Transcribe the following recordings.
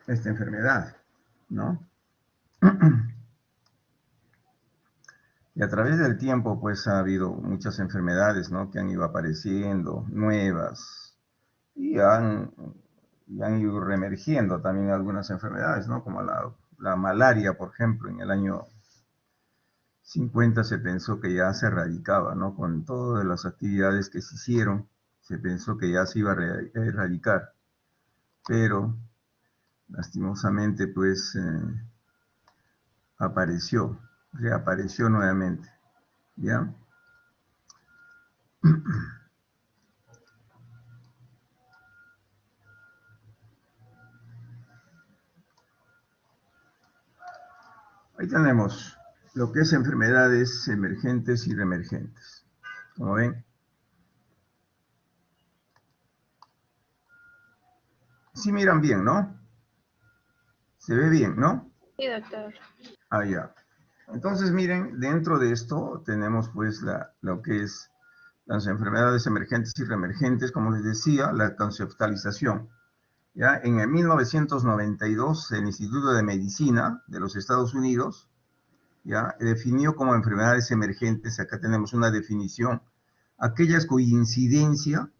esta enfermedad, ¿no? Y a través del tiempo, pues ha habido muchas enfermedades, ¿no? Que han ido apareciendo, nuevas, y han ido reemergiendo también algunas enfermedades, ¿no? Como la malaria, por ejemplo, en el año 50 se pensó que ya se erradicaba, ¿no? Con todas las actividades que se hicieron, se pensó que ya se iba a erradicar, pero lastimosamente, pues, reapareció nuevamente, ¿ya? Ahí tenemos lo que es enfermedades emergentes y reemergentes. Como ven, sí miran bien, ¿no? Se ve bien, ¿no? Sí, doctor. Ah, ya. Entonces, miren, dentro de esto tenemos pues lo que es las enfermedades emergentes y reemergentes, como les decía, la conceptualización. Ya en el 1992, el Instituto de Medicina de los Estados Unidos ya definió como enfermedades emergentes, acá tenemos una definición, aquellas cuya incidencia,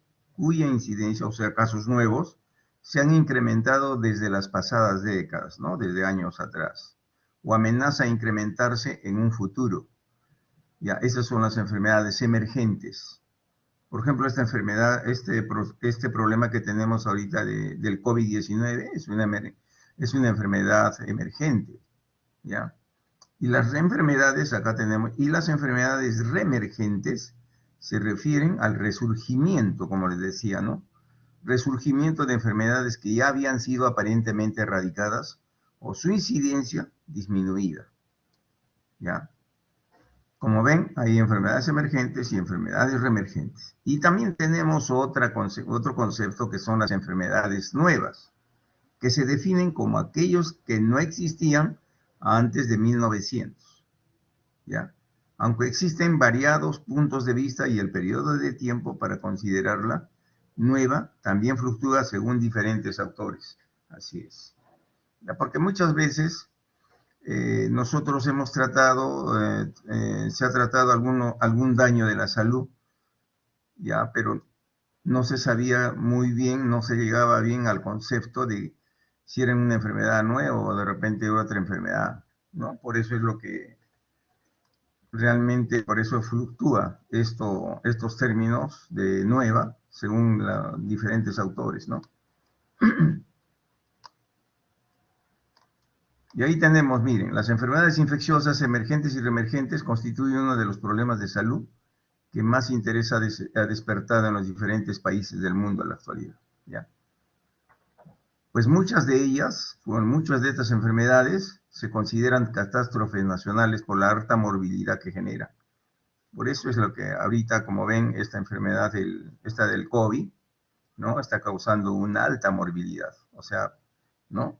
o sea, casos nuevos, se han incrementado desde las pasadas décadas, ¿no? Desde años atrás, o amenaza a incrementarse en un futuro. Ya, esas son las enfermedades emergentes. Por ejemplo, esta enfermedad, este problema que tenemos ahorita del COVID-19 es una enfermedad emergente, ¿ya? Y las enfermedades, acá tenemos, y las enfermedades reemergentes se refieren al resurgimiento, como les decía, ¿no? Resurgimiento de enfermedades que ya habían sido aparentemente erradicadas o su incidencia disminuida, ¿ya? Como ven, hay enfermedades emergentes y enfermedades reemergentes. Y también tenemos otro concepto que son las enfermedades nuevas, que se definen como aquellos que no existían antes de 1900. ¿Ya? Aunque existen variados puntos de vista y el periodo de tiempo para considerarla nueva también fluctúa según diferentes autores. Así es. ¿Ya? Porque muchas veces nosotros hemos se ha tratado algún daño de la salud, ya, pero no se sabía muy bien, no se llegaba bien al concepto de si era una enfermedad nueva o de repente otra enfermedad, ¿no? Por eso es lo que realmente, por eso fluctúa estos términos de nueva según diferentes autores, ¿no? Y ahí tenemos, miren, las enfermedades infecciosas emergentes y reemergentes constituyen uno de los problemas de salud que más interés ha despertado en los diferentes países del mundo en la actualidad, ¿ya? Pues muchas de estas enfermedades se consideran catástrofes nacionales por la alta morbilidad que genera. Por eso es lo que ahorita, como ven, esta enfermedad, esta del COVID, ¿no? Está causando una alta morbilidad, o sea, ¿no?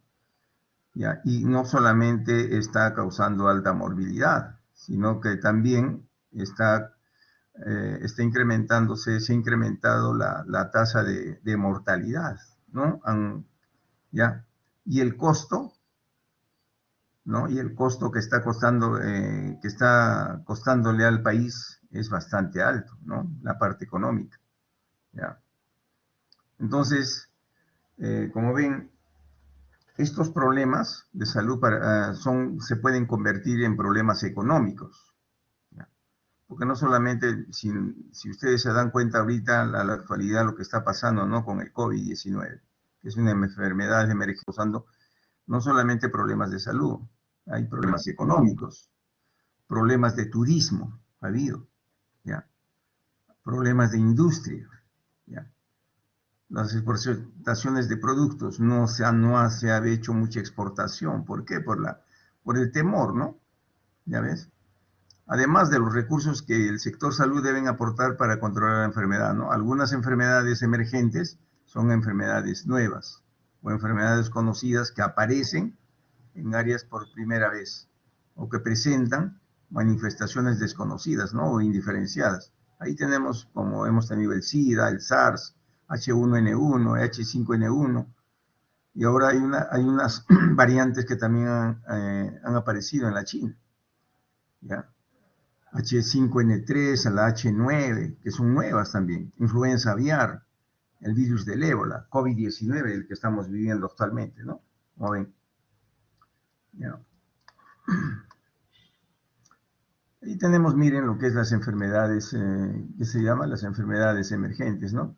¿Ya? Y no solamente está causando alta morbilidad, sino que también está se ha incrementado la tasa de mortalidad, ¿no? ¿Ya? Y el costo, ¿no? Y el costo que está costándole al país es bastante alto, ¿no? La parte económica, ¿ya? Entonces, como ven, estos problemas de salud se pueden convertir en problemas económicos, ¿ya? Porque no solamente, si ustedes se dan cuenta ahorita, a la actualidad, lo que está pasando, ¿no? Con el COVID-19, que es una enfermedad emergente causando no solamente problemas de salud, hay problemas económicos, problemas de turismo, ha habido, ¿ya? Problemas de industria, ¿ya? Las exportaciones de productos, no se ha hecho mucha exportación. ¿Por qué? Por el temor, ¿no? ¿Ya ves? Además de los recursos que el sector salud deben aportar para controlar la enfermedad, ¿no? Algunas enfermedades emergentes son enfermedades nuevas o enfermedades conocidas que aparecen en áreas por primera vez o que presentan manifestaciones desconocidas, ¿no? O indiferenciadas. Ahí tenemos, como hemos tenido el SIDA, el SARS, H1N1, H5N1, Y ahora hay unas variantes que también han aparecido en la China, ¿ya? H5N3, a la H9, que son nuevas también. Influenza aviar, el virus del ébola, COVID-19, el que estamos viviendo actualmente, ¿no? Como ven. ¿Ya? Ahí tenemos, miren, lo que es las enfermedades, que se llaman las enfermedades emergentes, ¿no?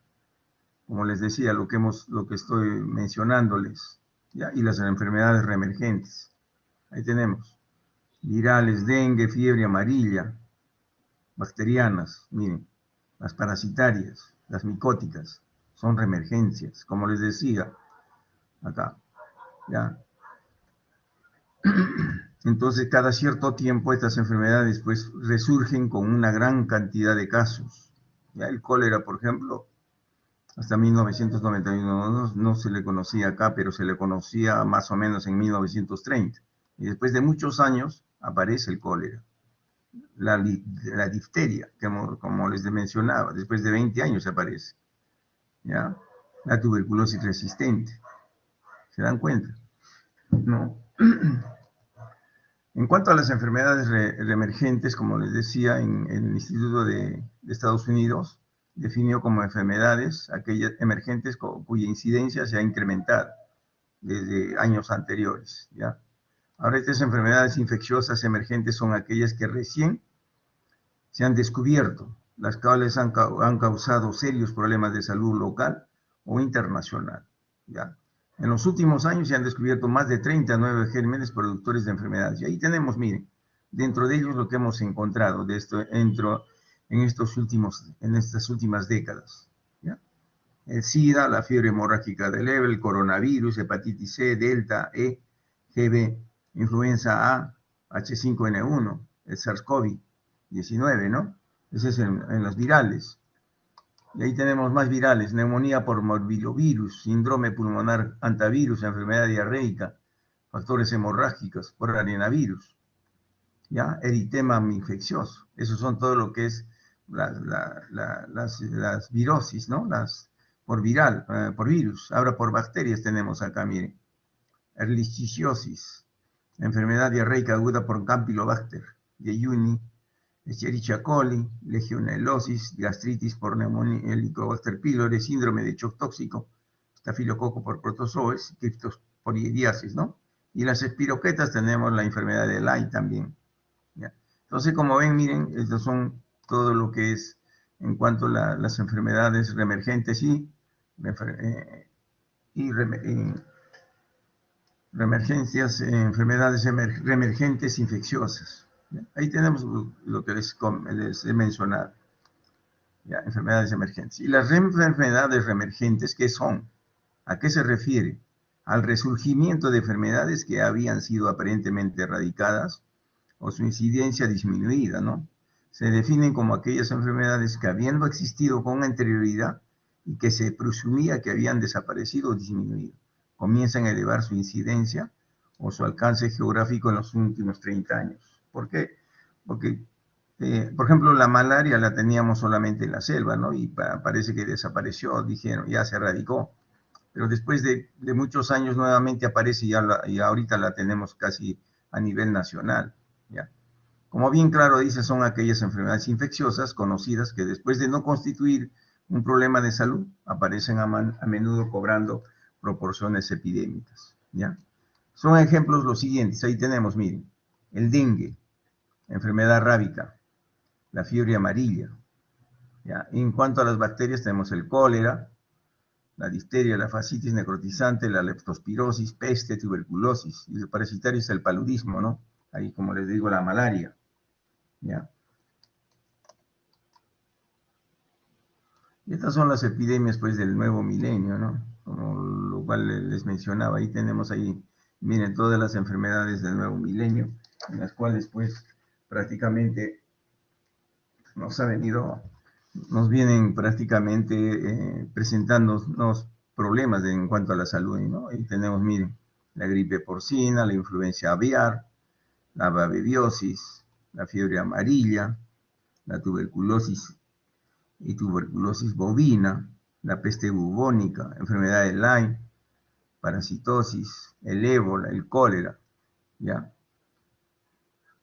Como les decía, lo que estoy mencionándoles, ¿ya? Y las enfermedades reemergentes. Ahí tenemos virales, dengue, fiebre amarilla, bacterianas, miren, las parasitarias, las micóticas, son reemergencias, como les decía acá, ¿ya? Entonces, cada cierto tiempo estas enfermedades pues resurgen con una gran cantidad de casos. ¿Ya? El cólera, por ejemplo, hasta 1991 no se le conocía acá, pero se le conocía más o menos en 1930. Y después de muchos años aparece el cólera. La difteria, como les mencionaba, después de 20 años aparece. ¿Ya? La tuberculosis resistente. ¿Se dan cuenta? No. En cuanto a las enfermedades reemergentes, como les decía, en el Instituto de Estados Unidos definió como enfermedades aquellas emergentes cuya incidencia se ha incrementado desde años anteriores, ¿ya? Ahora, estas enfermedades infecciosas emergentes son aquellas que recién se han descubierto, las cuales han causado serios problemas de salud local o internacional, ¿ya? En los últimos años se han descubierto más de 39 gérmenes productores de enfermedades. Y ahí tenemos, miren, dentro de ellos lo que hemos encontrado de esto, en estas últimas décadas, ¿ya? El SIDA, la fiebre hemorrágica de Leber, el coronavirus, hepatitis C, Delta, E, GB, influenza A, H5N1, el SARS-CoV-19, ¿no? Ese es en los virales. Y ahí tenemos más virales: neumonía por morbillovirus, síndrome pulmonar antivirus, enfermedad diarreica, factores hemorrágicos por arenavirus, ¿ya? Eritema infeccioso. Esos son todo lo que es las virosis, ¿no? Por viral, por virus. Ahora por bacterias tenemos acá, miren. Erlichiosis, enfermedad diarreica aguda por Campylobacter, Yeyuni, Escherichia coli, legionelosis, gastritis por Helicobacter pylori, síndrome de shock tóxico, estafilococo por protozoes, criptosporidiasis, ¿no? Y las espiroquetas tenemos la enfermedad de Lyme también, ¿ya? Entonces, como ven, miren, estos son todo lo que es en cuanto a las enfermedades reemergentes y reemergencias, enfermedades reemergentes infecciosas. ¿Ya? Ahí tenemos lo que les he mencionado, ¿ya? Enfermedades emergentes. Y las enfermedades reemergentes, ¿qué son? ¿A qué se refiere? Al resurgimiento de enfermedades que habían sido aparentemente erradicadas o su incidencia disminuida, ¿no? Se definen como aquellas enfermedades que, habiendo existido con anterioridad y que se presumía que habían desaparecido o disminuido, comienzan a elevar su incidencia o su alcance geográfico en los últimos 30 años. ¿Por qué? Porque, por ejemplo, la malaria la teníamos solamente en la selva, ¿no? Y parece que desapareció, dijeron, ya se erradicó. Pero después de muchos años nuevamente aparece y ahorita la tenemos casi a nivel nacional, ¿ya? Como bien claro dice, son aquellas enfermedades infecciosas conocidas que después de no constituir un problema de salud, aparecen a menudo cobrando proporciones epidémicas, ¿ya? Son ejemplos los siguientes. Ahí tenemos, miren, el dengue, enfermedad rábica, la fiebre amarilla, ¿ya? En cuanto a las bacterias, tenemos el cólera, la difteria, la fascitis necrotizante, la leptospirosis, peste, tuberculosis, y el parasitario es el paludismo, ¿no? Ahí, como les digo, la malaria, ¿ya? Y estas son las epidemias, pues, del nuevo milenio, ¿no? Como lo cual les mencionaba, ahí tenemos ahí, miren, todas las enfermedades del nuevo milenio, en las cuales, pues, prácticamente nos vienen prácticamente presentándonos problemas en cuanto a la salud, ¿no? Ahí tenemos, miren, la gripe porcina, la influencia aviar, la babeviosis, la fiebre amarilla, la tuberculosis y tuberculosis bovina, la peste bubónica, enfermedad de Lyme, parasitosis, el ébola, el cólera, ¿ya?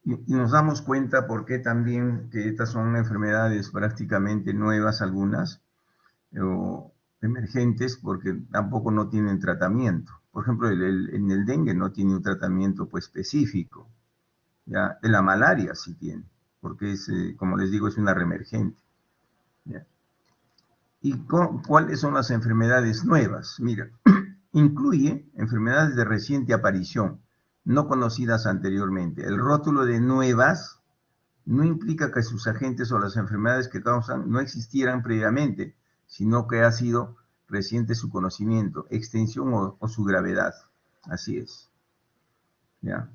Y nos damos cuenta por qué también que estas son enfermedades prácticamente nuevas algunas, o emergentes, porque tampoco no tienen tratamiento. Por ejemplo, en el dengue no tiene un tratamiento pues, específico, ¿ya? De la malaria sí tiene, porque es, como les digo, es una reemergente, ¿ya? ¿Y cuáles son las enfermedades nuevas? Mira, incluye enfermedades de reciente aparición, no conocidas anteriormente. El rótulo de nuevas no implica que sus agentes o las enfermedades que causan no existieran previamente, sino que ha sido reciente su conocimiento, extensión o su gravedad. Así es. ¿Ya?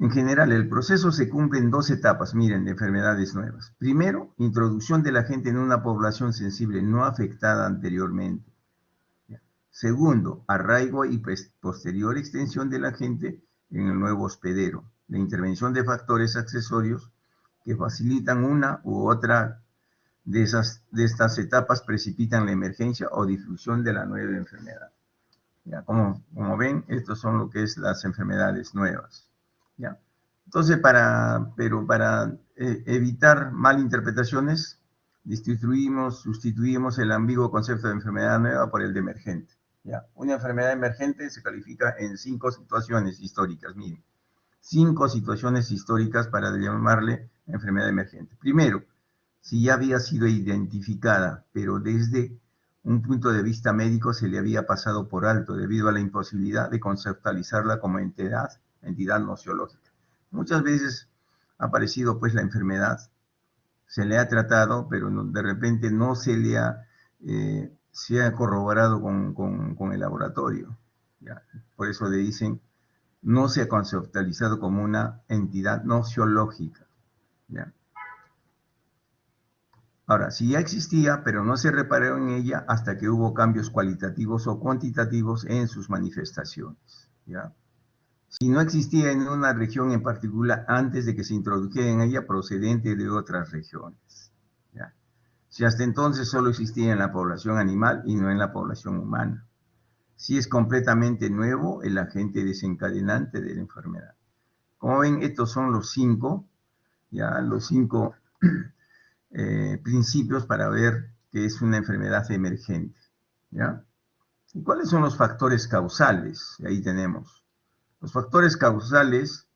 En general, el proceso se cumple en dos etapas, miren, de enfermedades nuevas. Primero, introducción del agente en una población sensible no afectada anteriormente. Segundo, arraigo y posterior extensión del agente en el nuevo hospedero. La intervención de factores accesorios que facilitan una u otra de estas etapas precipitan la emergencia o difusión de la nueva enfermedad. ¿Ya? Como ven, estos son lo que es las enfermedades nuevas. ¿Ya? Entonces, para evitar malinterpretaciones, sustituimos el ambiguo concepto de enfermedad nueva por el de emergente. ¿Ya? Una enfermedad emergente se califica en 5 situaciones históricas, miren. 5 situaciones históricas para llamarle enfermedad emergente. Primero, si ya había sido identificada, pero desde un punto de vista médico se le había pasado por alto debido a la imposibilidad de conceptualizarla como entidad nociológica. Muchas veces ha aparecido pues la enfermedad, se le ha tratado, pero de repente no se le se ha corroborado con el laboratorio. ¿Ya? Por eso le dicen, no se ha conceptualizado como una entidad nociológica. ¿Ya? Ahora, si ya existía, pero no se reparó en ella hasta que hubo cambios cualitativos o cuantitativos en sus manifestaciones. ¿Ya? Si no existía en una región en particular antes de que se introdujera en ella procedente de otras regiones. ¿Ya? Si hasta entonces solo existía en la población animal y no en la población humana. Si es completamente nuevo el agente desencadenante de la enfermedad. Como ven, estos son los 5, ya los 5 principios para ver que es una enfermedad emergente. ¿Ya? ¿Y cuáles son los factores causales? Ahí tenemos. Los factores causales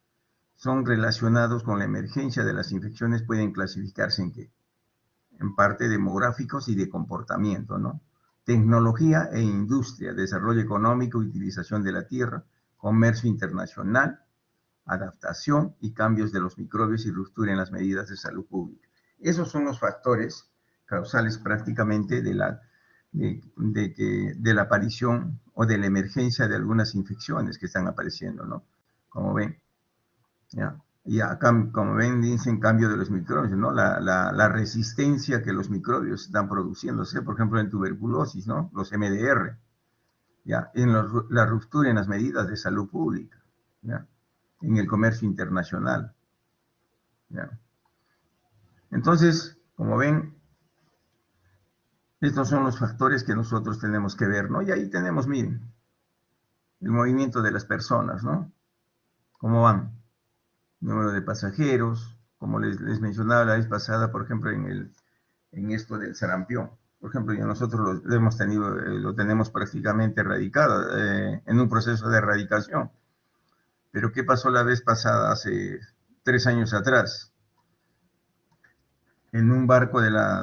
son relacionados con la emergencia de las infecciones, pueden clasificarse en qué? En parte demográficos y de comportamiento, ¿no? Tecnología e industria, desarrollo económico, utilización de la tierra, comercio internacional, adaptación y cambios de los microbios y ruptura en las medidas de salud pública. Esos son los factores causales prácticamente de la aparición o de la emergencia de algunas infecciones que están apareciendo, ¿no? Como ven, ¿ya? Y acá, como ven, dicen cambio de los microbios, ¿no? La resistencia que los microbios están produciéndose, por ejemplo, en tuberculosis, ¿no? Los MDR, ¿ya? En la ruptura en las medidas de salud pública, ¿ya? En el comercio internacional, ¿ya? Entonces, como ven, estos son los factores que nosotros tenemos que ver, ¿no? Y ahí tenemos, miren, el movimiento de las personas, ¿no? ¿Cómo van? Número de pasajeros, como les mencionaba la vez pasada, por ejemplo, en esto del sarampión. Por ejemplo, nosotros lo tenemos prácticamente erradicado, en un proceso de erradicación. Pero ¿qué pasó la vez pasada, hace 3 años atrás? En un barco de allá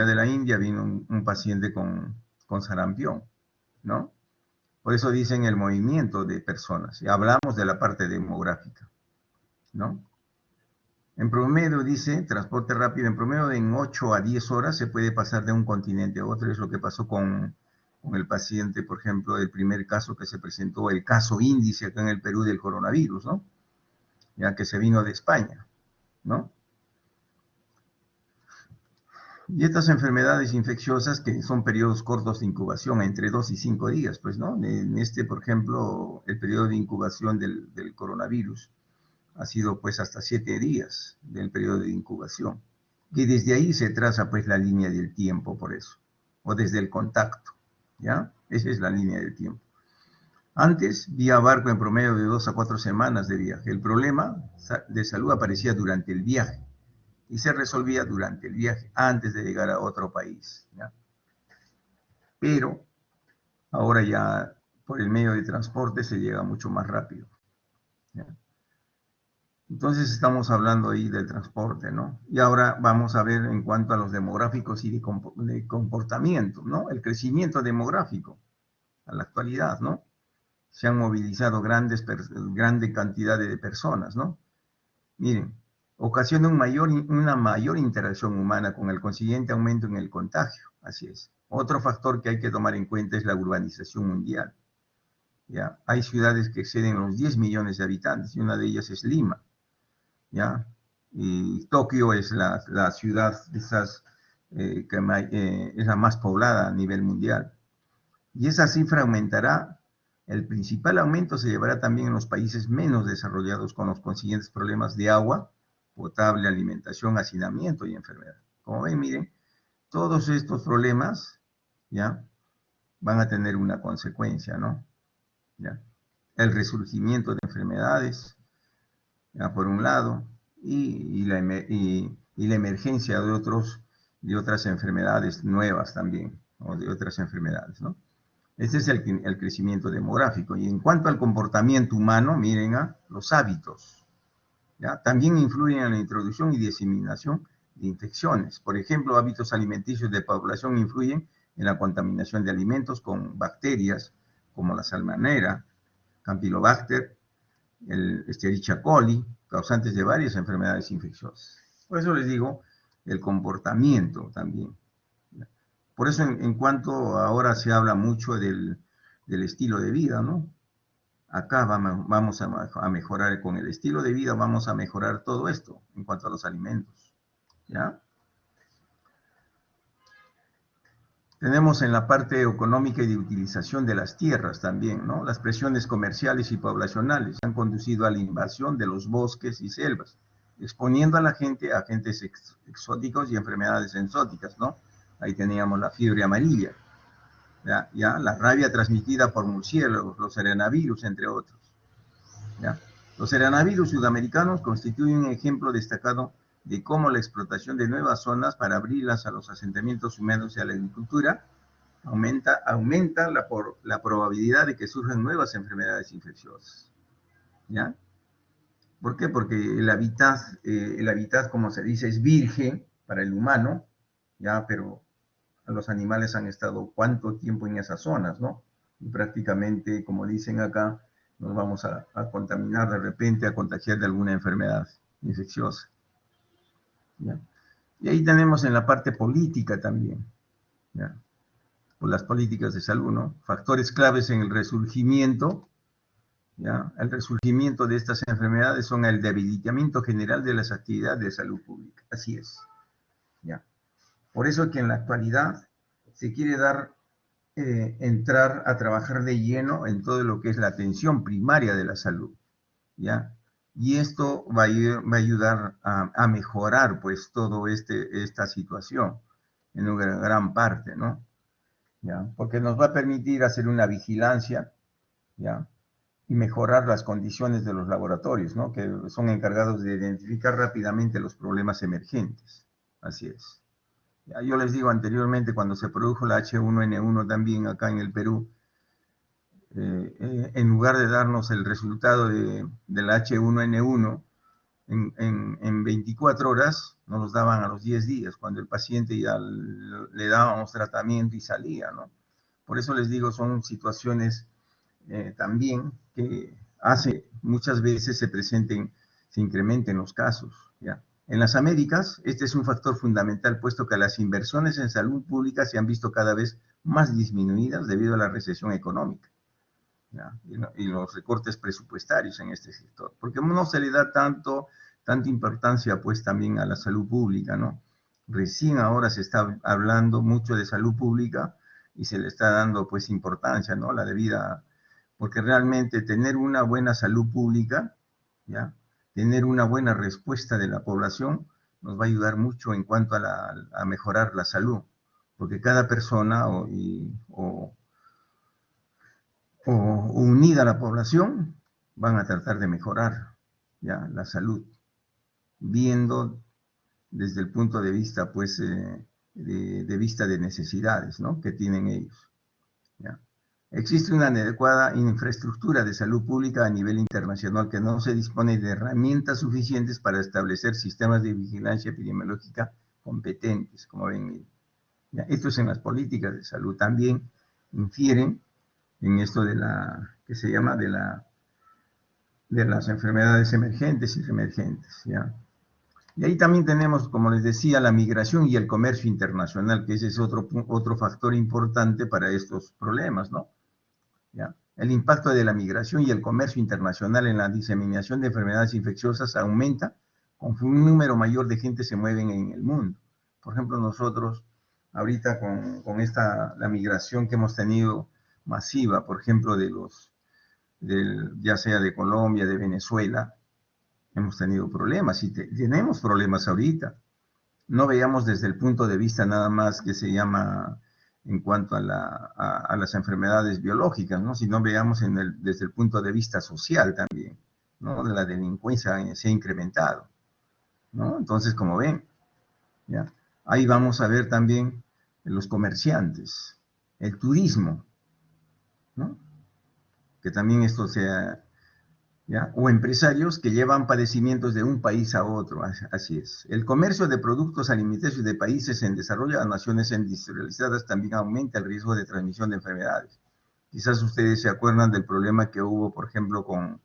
de la India vino un paciente con sarampión, ¿no? Por eso dicen el movimiento de personas. Y hablamos de la parte demográfica, ¿no? En promedio, dice, transporte rápido, en promedio en 8 a 10 horas se puede pasar de un continente a otro. Es lo que pasó con el paciente, por ejemplo, el primer caso que se presentó, el caso índice acá en el Perú del coronavirus, ¿no? Ya que se vino de España, ¿no? Y estas enfermedades infecciosas que son periodos cortos de incubación, entre 2 y 5 días, pues, ¿no? En por ejemplo, el periodo de incubación del coronavirus ha sido, pues, hasta 7 días del periodo de incubación. Y desde ahí se traza, pues, la línea del tiempo, por eso, o desde el contacto, ¿ya? Esa es la línea del tiempo. Antes, vía barco en promedio de 2 a 4 semanas de viaje. El problema de salud aparecía durante el viaje y se resolvía durante el viaje, antes de llegar a otro país, ¿ya? Pero ahora ya por el medio de transporte se llega mucho más rápido, ¿ya? Entonces estamos hablando ahí del transporte, ¿no? Y ahora vamos a ver en cuanto a los demográficos y de comportamiento, ¿no? El crecimiento demográfico a la actualidad, ¿no? Se han movilizado grande cantidad de personas, ¿no? Miren, ocasiona una mayor interacción humana con el consiguiente aumento en el contagio, así es. Otro factor que hay que tomar en cuenta es la urbanización mundial, ¿ya? Hay ciudades que exceden los 10 millones de habitantes y una de ellas es Lima, ¿ya? Y Tokio es la ciudad de esas, es la más poblada a nivel mundial. Y esa cifra aumentará. El principal aumento se llevará también en los países menos desarrollados, con los consiguientes problemas de agua potable, alimentación, hacinamiento y enfermedad. Como ven, miren, todos estos problemas, ¿ya?, van a tener una consecuencia, ¿no? ¿Ya? El resurgimiento de enfermedades, ¿ya?, por un lado, y la emergencia de otras enfermedades nuevas también, o de otras enfermedades, ¿no? Ese es el crecimiento demográfico. Y en cuanto al comportamiento humano, miren, los hábitos, ¿ya?, también influyen en la introducción y diseminación de infecciones. Por ejemplo, hábitos alimenticios de población influyen en la contaminación de alimentos con bacterias como la salmonella, Campylobacter, el Escherichia coli, causantes de varias enfermedades infecciosas. Por eso les digo, el comportamiento también. Por eso en cuanto ahora se habla mucho del estilo de vida, ¿no? Acá vamos a mejorar con el estilo de vida, vamos a mejorar todo esto en cuanto a los alimentos, ¿ya? Tenemos en la parte económica y de utilización de las tierras también, ¿no? Las presiones comerciales y poblacionales han conducido a la invasión de los bosques y selvas, exponiendo a la gente a agentes exóticos y enfermedades exóticas, ¿no? Ahí teníamos la fiebre amarilla, ¿ya? La rabia transmitida por murciélagos, los arenavirus, entre otros, ¿ya? Los arenavirus sudamericanos constituyen un ejemplo destacado de cómo la explotación de nuevas zonas para abrirlas a los asentamientos humanos y a la agricultura aumenta la probabilidad de que surjan nuevas enfermedades infecciosas, ¿ya? ¿Por qué? Porque el hábitat, como se dice, es virgen para el humano, ¿ya? Pero los animales han estado cuánto tiempo en esas zonas, ¿no? Y prácticamente, como dicen acá, nos vamos a contaminar de repente, a contagiar de alguna enfermedad infecciosa, ¿ya? Y ahí tenemos en la parte política también, ¿ya?, por las políticas de salud, ¿no? Factores claves en el resurgimiento, ¿ya?, el resurgimiento de estas enfermedades son el debilitamiento general de las actividades de salud pública, así es, ¿ya? Por eso que en la actualidad se quiere entrar a trabajar de lleno en todo lo que es la atención primaria de la salud, ¿ya? Y esto va a ayudar a mejorar, pues, todo esta situación en una gran parte, ¿no? ¿Ya? Porque nos va a permitir hacer una vigilancia, ¿ya?, y mejorar las condiciones de los laboratorios, ¿no?, que son encargados de identificar rápidamente los problemas emergentes. Así es. Ya, yo les digo anteriormente, cuando se produjo la H1N1 también acá en el Perú, en lugar de darnos el resultado de la H1N1 en 24 horas, nos los daban a los 10 días, cuando el paciente ya le dábamos tratamiento y salía, ¿no? Por eso les digo, son situaciones también que hace muchas veces se incrementen los casos, ¿ya? En las Américas, este es un factor fundamental, puesto que las inversiones en salud pública se han visto cada vez más disminuidas debido a la recesión económica, ¿ya?, y los recortes presupuestarios en este sector, porque no se le da tanta importancia, pues, también a la salud pública, ¿no? Recién ahora se está hablando mucho de salud pública y se le está dando, pues, importancia, ¿no?, la debida, porque realmente tener una buena salud pública, ¿ya?, tener una buena respuesta de la población, nos va a ayudar mucho en cuanto a mejorar la salud, porque cada persona o unida a la población, van a tratar de mejorar ya la salud, viendo desde el punto de vista, pues, de vista de necesidades, ¿no?, que tienen ellos. ¿Ya? Existe una inadecuada infraestructura de salud pública a nivel internacional que no se dispone de herramientas suficientes para establecer sistemas de vigilancia epidemiológica competentes, como ven. ¿Ya? Esto es en las políticas de salud. También infieren en esto de la, que se llama de las enfermedades emergentes y reemergentes, ¿ya? Y ahí también tenemos, como les decía, la migración y el comercio internacional, que ese es otro factor importante para estos problemas, ¿no? ¿Ya? El impacto de la migración y el comercio internacional en la diseminación de enfermedades infecciosas aumenta conforme un número mayor de gente se mueven en el mundo. Por ejemplo, nosotros, ahorita con la migración que hemos tenido masiva, por ejemplo, ya sea de Colombia, de Venezuela, hemos tenido problemas y tenemos problemas ahorita. No veamos desde el punto de vista nada más que se llama en cuanto a las enfermedades biológicas, ¿no?, sino veamos desde el punto de vista social también, ¿no? La delincuencia se ha incrementado, ¿no? Entonces, como ven, ¿ya? Ahí vamos a ver también los comerciantes, el turismo, ¿no?, que también esto sea, ¿ya?, o empresarios que llevan padecimientos de un país a otro, así es. El comercio de productos alimenticios de países en desarrollo a naciones industrializadas también aumenta el riesgo de transmisión de enfermedades. Quizás ustedes se acuerdan del problema que hubo, por ejemplo, con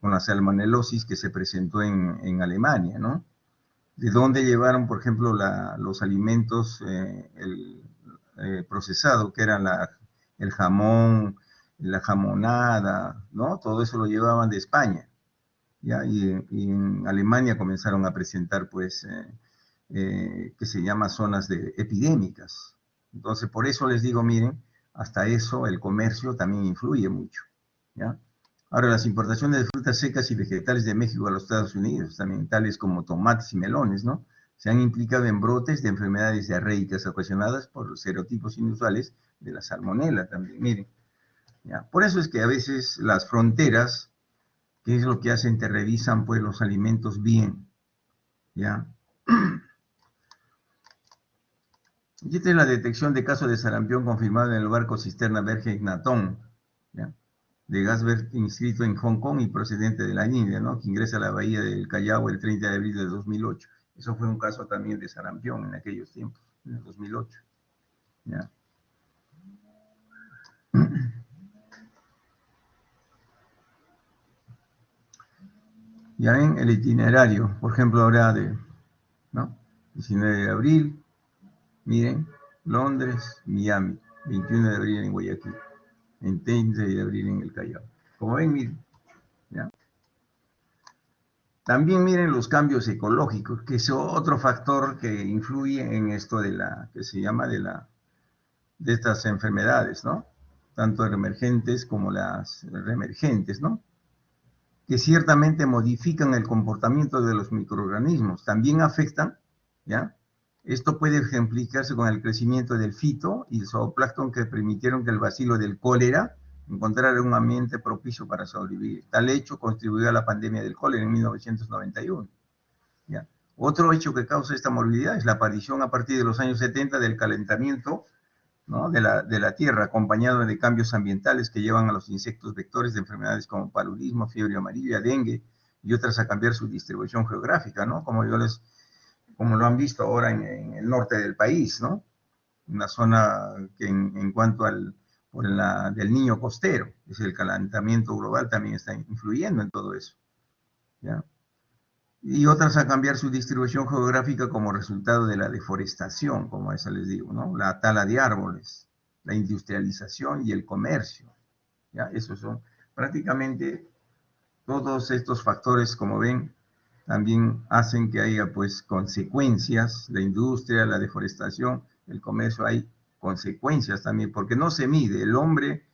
la salmonelosis que se presentó en Alemania, ¿no? De dónde llevaron, por ejemplo, los alimentos procesado, que eran el jamón, la jamonada, ¿no? Todo eso lo llevaban de España. ¿Ya? Y en Alemania comenzaron a presentar, pues, que se llama zonas epidémicas. Entonces, por eso les digo, miren, hasta eso el comercio también influye mucho, ¿ya? Ahora, las importaciones de frutas secas y vegetales de México a los Estados Unidos, también tales como tomates y melones, ¿no?, se han implicado en brotes de enfermedades diarreicas ocasionadas por los serotipos inusuales de la salmonela también, miren, ¿ya? Por eso es que a veces las fronteras, ¿qué es lo que hacen? Te revisan, pues, los alimentos bien, ¿ya? Y esta es la detección de casos de sarampión confirmado en el barco cisterna Virgen Natón, ¿ya?, de gas inscrito en Hong Kong y procedente de la India, ¿no?, que ingresa a la bahía del Callao el 30 de abril de 2008. Eso fue un caso también de sarampión en aquellos tiempos, en el 2008, ¿ya? Ya ven el itinerario, por ejemplo, ahora ¿no?, 19 de abril, miren, Londres, Miami, 21 de abril en Guayaquil, en 30 de abril en el Callao. Como ven, miren, ¿ya? También miren los cambios ecológicos, que es otro factor que influye en esto que se llama de estas enfermedades, ¿no? Tanto emergentes como las reemergentes, ¿no? Que ciertamente modifican el comportamiento de los microorganismos, también afectan, ¿ya? Esto puede ejemplificarse con el crecimiento del fito y el zooplancton que permitieron que el bacilo del cólera encontrara un ambiente propicio para sobrevivir. Tal hecho contribuyó a la pandemia del cólera en 1991. ¿Ya? Otro hecho que causa esta morbilidad es la aparición a partir de los años 70 del calentamiento, ¿no?, de la tierra, acompañado de cambios ambientales que llevan a los insectos vectores de enfermedades como paludismo, fiebre amarilla, dengue y otras a cambiar su distribución geográfica, ¿no? Como lo han visto ahora en el norte del país, ¿no? Una zona que en cuanto del niño costero, es el calentamiento global, también está influyendo en todo eso, ¿ya? Y otras a cambiar su distribución geográfica como resultado de la deforestación, como esa les digo, ¿no? La tala de árboles, la industrialización y el comercio, ¿ya? Esos son prácticamente todos estos factores, como ven, también hacen que haya, pues, consecuencias. La industria, la deforestación, el comercio, hay consecuencias también, porque no se mide. El hombre,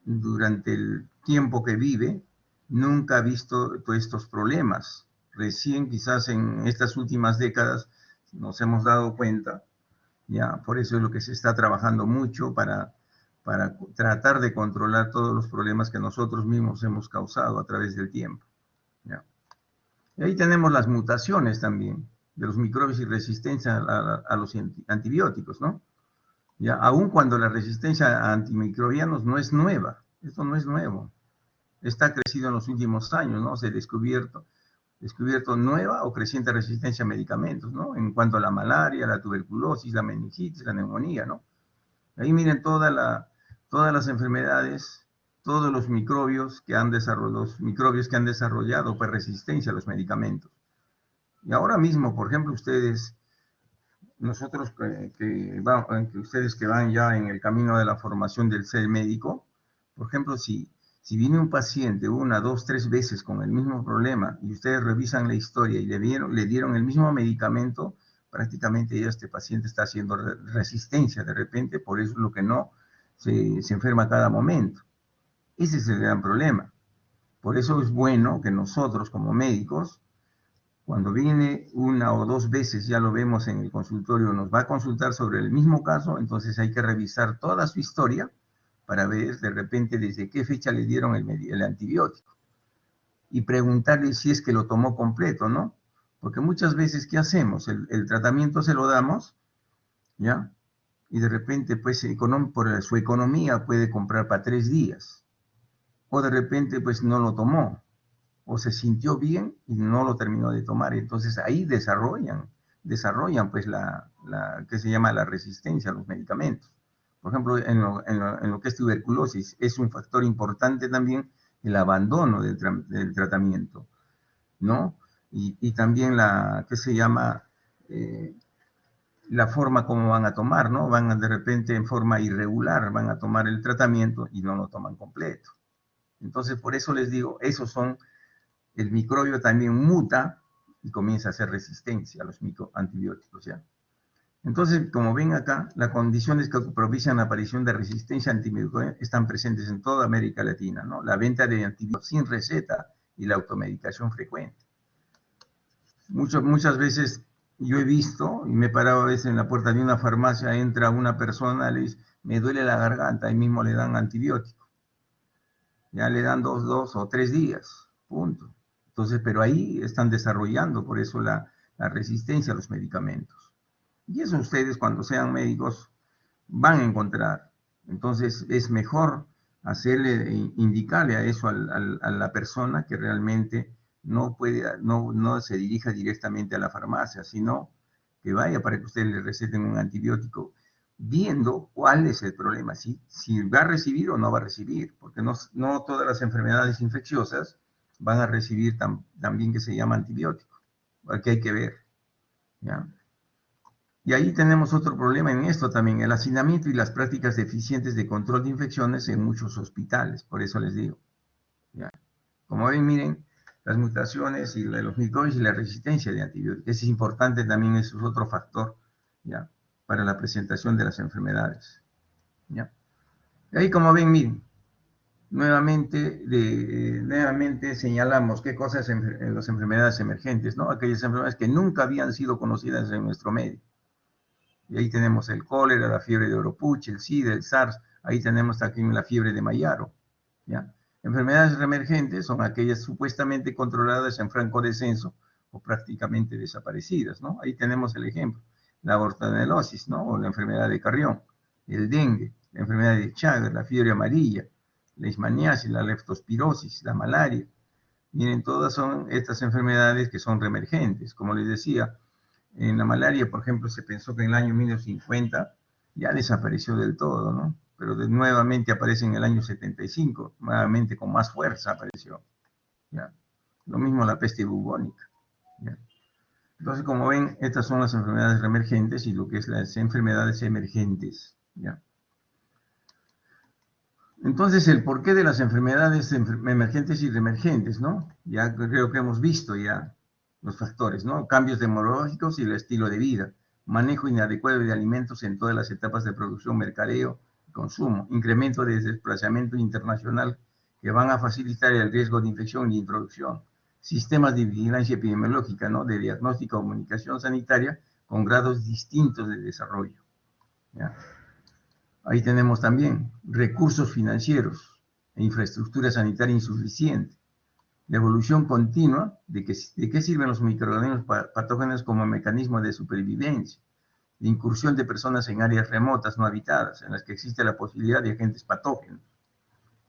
durante el tiempo que vive, nunca ha visto todos estos problemas. Recién, quizás en estas últimas décadas, nos hemos dado cuenta, ya, por eso es lo que se está trabajando mucho para para tratar de controlar todos los problemas que nosotros mismos hemos causado a través del tiempo. ¿Ya? Y ahí tenemos las mutaciones también de los microbios y resistencia a los antibióticos, ¿no? Ya, aun cuando la resistencia a antimicrobianos no es nueva, esto no es nuevo, está crecido en los últimos años, ¿no? Se ha descubierto nueva o creciente resistencia a medicamentos, ¿no? En cuanto a la malaria, la tuberculosis, la meningitis, la neumonía, ¿no? Ahí miren todas las enfermedades, todos los microbios que han desarrollado pues, resistencia a los medicamentos. Y ahora mismo, por ejemplo, nosotros ustedes que van ya en el camino de la formación del ser médico, por ejemplo, si viene un paciente 1, 2, 3 veces con el mismo problema y ustedes revisan la historia y le dieron el mismo medicamento, prácticamente ya este paciente está haciendo resistencia de repente, por eso es lo que no se enferma a cada momento. Ese es el gran problema. Por eso es bueno que nosotros como médicos, cuando viene 1 o 2 veces, ya lo vemos en el consultorio, nos va a consultar sobre el mismo caso, entonces hay que revisar toda su historia para ver de repente desde qué fecha le dieron el antibiótico y preguntarle si es que lo tomó completo, ¿no? Porque muchas veces, ¿qué hacemos? El tratamiento se lo damos, ¿ya? Y de repente, pues, por su economía puede comprar para 3 días. O de repente, pues, no lo tomó. O se sintió bien y no lo terminó de tomar. Entonces, ahí desarrollan pues, que se llama la resistencia a los medicamentos. Por ejemplo, en lo que es tuberculosis, es un factor importante también el abandono del tratamiento, ¿no? Y también ¿qué se llama? La forma como van a tomar, ¿no? De repente en forma irregular, van a tomar el tratamiento y no lo toman completo. Entonces, por eso les digo, el microbio también muta y comienza a hacer resistencia a los antibióticos, ¿ya? Entonces, como ven acá, las condiciones que propician la aparición de resistencia antimicrobiana están presentes en toda América Latina, ¿no? La venta de antibióticos sin receta y la automedicación frecuente. Muchas veces yo he visto, y me he parado a veces en la puerta de una farmacia, entra una persona, le dice, me duele la garganta, ahí mismo le dan antibiótico. Ya le dan 2 o 3 días, punto. Entonces, pero ahí están desarrollando por eso la resistencia a los medicamentos. Y eso ustedes cuando sean médicos van a encontrar. Entonces es mejor indicarle a eso a la persona que realmente no se dirija directamente a la farmacia, sino que vaya para que ustedes le receten un antibiótico viendo cuál es el problema, si va a recibir o no va a recibir, porque no todas las enfermedades infecciosas van a recibir también que se llama antibiótico, porque hay que ver, ¿ya? Y ahí tenemos otro problema en esto también, el hacinamiento y las prácticas deficientes de control de infecciones en muchos hospitales, por eso les digo, ¿ya? Como ven, miren, las mutaciones y los microbios y la resistencia de antibióticos, es importante también, eso es otro factor, ¿ya? Para la presentación de las enfermedades, ¿ya? Y ahí como ven, miren, nuevamente señalamos qué cosas en las enfermedades emergentes, ¿no? Aquellas enfermedades que nunca habían sido conocidas en nuestro medio. Y ahí tenemos el cólera, la fiebre de Oropouche, el SIDA, el SARS, ahí tenemos también la fiebre de Mayaro, ¿ya? Enfermedades reemergentes son aquellas supuestamente controladas en franco descenso o prácticamente desaparecidas, ¿no? Ahí tenemos el ejemplo, la bortonelosis, ¿no? O la enfermedad de Carrión, el dengue, la enfermedad de Chagas, la fiebre amarilla, la leishmaniasis, la leptospirosis, la malaria. Miren, todas son estas enfermedades que son reemergentes. Como les decía, en la malaria, por ejemplo, se pensó que en el año 1950 ya desapareció del todo, ¿no? Pero nuevamente aparece en el año 75, nuevamente con más fuerza apareció, ¿ya? Lo mismo la peste bubónica, ¿ya? Entonces, como ven, estas son las enfermedades reemergentes y lo que es las enfermedades emergentes, ¿ya? Entonces, el porqué de las enfermedades emergentes y reemergentes, ¿no? Ya creo que hemos visto ya los factores, ¿no? Cambios demográficos y el estilo de vida, manejo inadecuado de alimentos en todas las etapas de producción, mercadeo y consumo, incremento de desplazamiento internacional que van a facilitar el riesgo de infección y introducción, sistemas de vigilancia epidemiológica, ¿no? De diagnóstico o comunicación sanitaria con grados distintos de desarrollo, ¿ya? Ahí tenemos también recursos financieros e infraestructura sanitaria insuficiente. La evolución continua de qué sirven los microorganismos patógenos como mecanismo de supervivencia. La incursión de personas en áreas remotas no habitadas, en las que existe la posibilidad de agentes patógenos.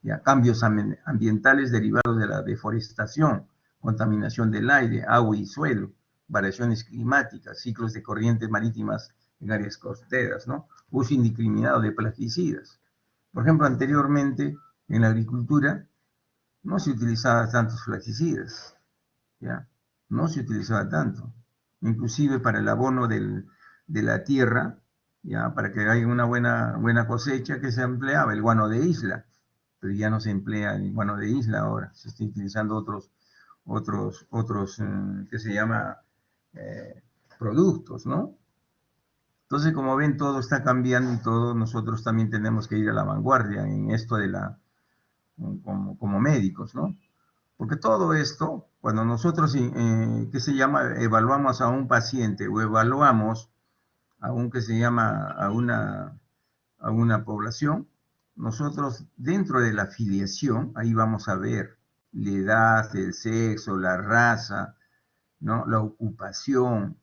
Ya, cambios ambientales derivados de la deforestación, contaminación del aire, agua y suelo, variaciones climáticas, ciclos de corrientes marítimas en áreas costeras, ¿no? Uso indiscriminado de plaguicidas. Por ejemplo, anteriormente en la agricultura no se utilizaban tantos plaguicidas, ¿ya? No se utilizaba tanto. Inclusive para el abono de la tierra, ya, para que haya una buena cosecha, que se empleaba el guano de isla, pero ya no se emplea el guano de isla ahora, se está utilizando otros que se llama productos, ¿no? Entonces, como ven, todo está cambiando y todos nosotros también tenemos que ir a la vanguardia en esto como médicos, ¿no? Porque todo esto, cuando nosotros, ¿qué se llama? Evaluamos a un paciente o evaluamos a un, que se llama, a una población, nosotros dentro de la afiliación, ahí vamos a ver la edad, el sexo, la raza, ¿no? La ocupación,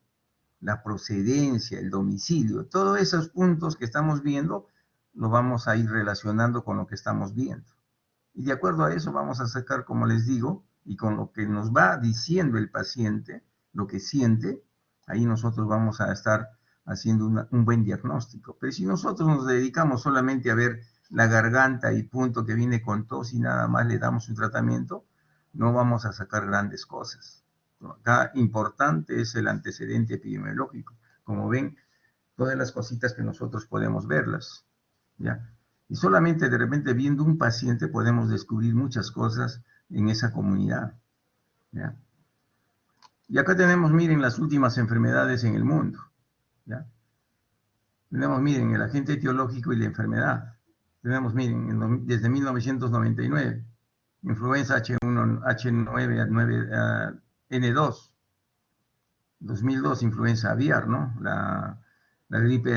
la procedencia, el domicilio, todos esos puntos que estamos viendo, lo vamos a ir relacionando con lo que estamos viendo. Y de acuerdo a eso vamos a sacar, como les digo, y con lo que nos va diciendo el paciente, lo que siente, ahí nosotros vamos a estar haciendo un buen diagnóstico. Pero si nosotros nos dedicamos solamente a ver la garganta y punto que viene con tos y nada más le damos un tratamiento, no vamos a sacar grandes cosas. Acá importante es el antecedente epidemiológico. Como ven, todas las cositas que nosotros podemos verlas, ¿ya? Y solamente de repente viendo un paciente podemos descubrir muchas cosas en esa comunidad, ¿ya? Y acá tenemos, miren, las últimas enfermedades en el mundo, ¿ya? Tenemos, miren, el agente etiológico y la enfermedad. Tenemos, miren, desde 1999, influenza H1, H9, N2, 2002, influenza aviar, ¿no? La gripe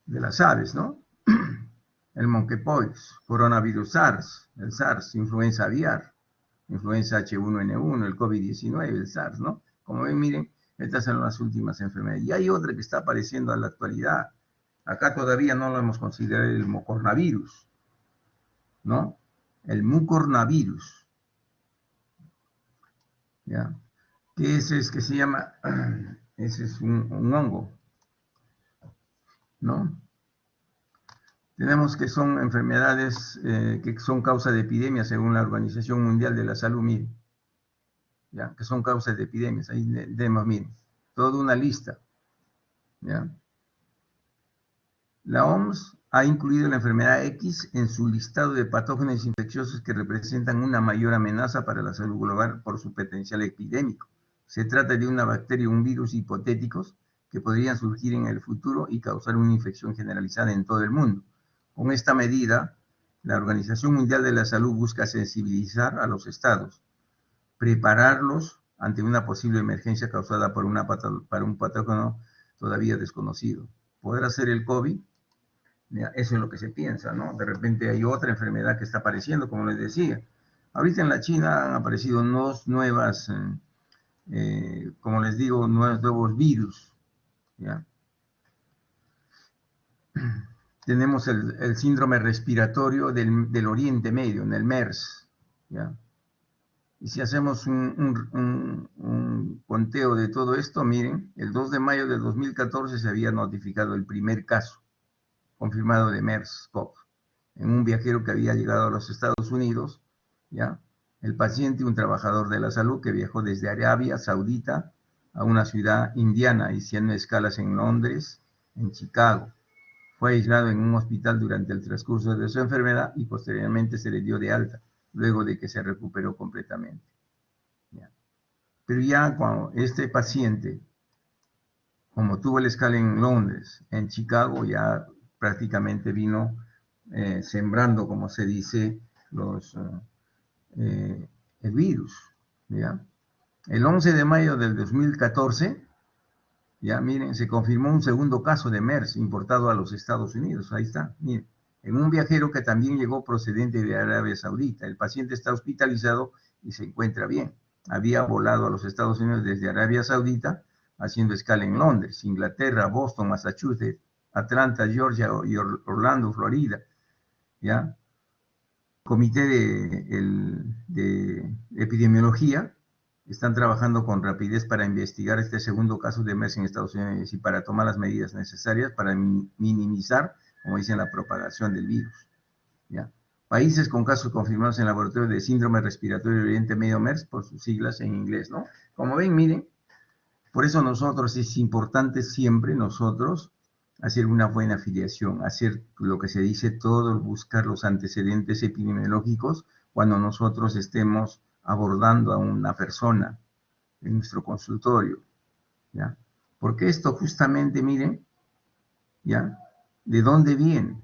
de las aves, ¿no? El monkeypox, coronavirus SARS, el SARS, influenza aviar, influenza H1N1, el COVID-19, el SARS, ¿no? Como ven, miren, estas son las últimas enfermedades. Y hay otra que está apareciendo en la actualidad. Acá todavía no lo hemos considerado, el mucornavirus, ¿no? El mucornavirus, ¿ya? Que ese es que se llama, ese es un hongo, ¿no? Tenemos que son enfermedades que son causa de epidemias según la Organización Mundial de la Salud, miren, ¿ya? Que son causas de epidemias. Ahí tenemos, miren, toda una lista, ¿ya? La OMS ha incluido la enfermedad X en su listado de patógenos infecciosos que representan una mayor amenaza para la salud global por su potencial epidémico. Se trata de una bacteria o un virus hipotéticos que podrían surgir en el futuro y causar una infección generalizada en todo el mundo. Con esta medida, la Organización Mundial de la Salud busca sensibilizar a los estados, prepararlos ante una posible emergencia causada por un patógeno todavía desconocido. ¿Podrá ser el COVID? Eso es lo que se piensa, ¿no? De repente hay otra enfermedad que está apareciendo, como les decía. Ahorita en la China han aparecido nuevas, como les digo, nuevos virus, ¿ya? Tenemos el síndrome respiratorio del Oriente Medio, en el MERS, ¿ya? Y si hacemos un conteo de todo esto, miren, el 2 de mayo de 2014 se había notificado el primer caso confirmado de MERS-CoV en un viajero que había llegado a los Estados Unidos, ¿ya? El paciente, un trabajador de la salud que viajó desde Arabia Saudita a una ciudad indiana, haciendo escalas en Londres, en Chicago. Fue aislado en un hospital durante el transcurso de su enfermedad y posteriormente se le dio de alta, luego de que se recuperó completamente, ¿ya? Pero ya cuando este paciente, como tuvo la escala en Londres, en Chicago, ya prácticamente vino sembrando, como se dice, el virus, ¿ya? El 11 de mayo del 2014, Ya, miren, se confirmó un segundo caso de MERS importado a los Estados Unidos. Ahí está, miren. En un viajero que también llegó procedente de Arabia Saudita. El paciente está hospitalizado y se encuentra bien. Había volado a los Estados Unidos desde Arabia Saudita, haciendo escala en Londres, Inglaterra, Boston, Massachusetts, Atlanta, Georgia y Orlando, Florida. ¿Ya? Comité de epidemiología están trabajando con rapidez para investigar este segundo caso de MERS en Estados Unidos y para tomar las medidas necesarias para minimizar, como dicen, la propagación del virus. ¿Ya? Países con casos confirmados en laboratorio de síndrome respiratorio de Oriente Medio MERS, por sus siglas en inglés, ¿no? Como ven, miren, por eso nosotros es importante siempre nosotros hacer una buena afiliación, hacer lo que se dice todo, buscar los antecedentes epidemiológicos cuando nosotros estemos abordando a una persona en nuestro consultorio, ¿ya? Porque esto justamente, miren, ¿ya? ¿De dónde viene?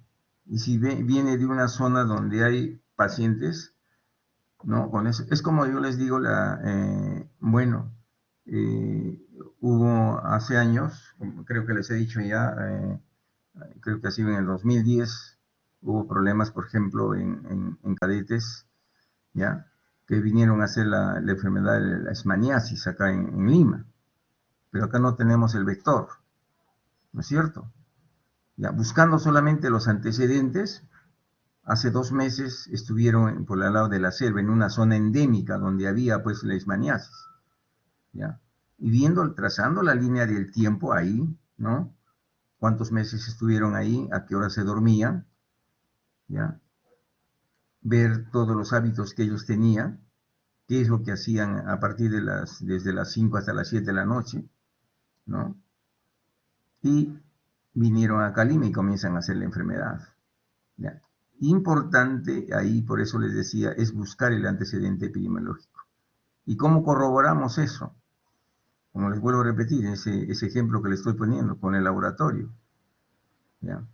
Y si viene de una zona donde hay pacientes, ¿no? Con eso, es como yo les digo, bueno, hubo hace años, creo que les he dicho ya, creo que ha sido en el 2010, hubo problemas, por ejemplo, en cadetes, ¿ya? Que vinieron a hacer la enfermedad de la leishmaniasis acá en Lima, pero acá no tenemos el vector, ¿no es cierto? Ya, buscando solamente los antecedentes, hace 2 meses estuvieron por el lado de la selva, en una zona endémica donde había pues leishmaniasis, ¿ya? Y viendo, trazando la línea del tiempo ahí, ¿no? Cuántos meses estuvieron ahí, a qué hora se dormían, ¿ya? Ver todos los hábitos que ellos tenían, qué es lo que hacían a partir de desde las 5 hasta las 7 de la noche, ¿no? Y vinieron a Calima y comienzan a hacer la enfermedad, ¿ya? Importante ahí, por eso les decía, es buscar el antecedente epidemiológico. ¿Y cómo corroboramos eso? Como les vuelvo a repetir, ese ejemplo que les estoy poniendo con el laboratorio, ¿ya?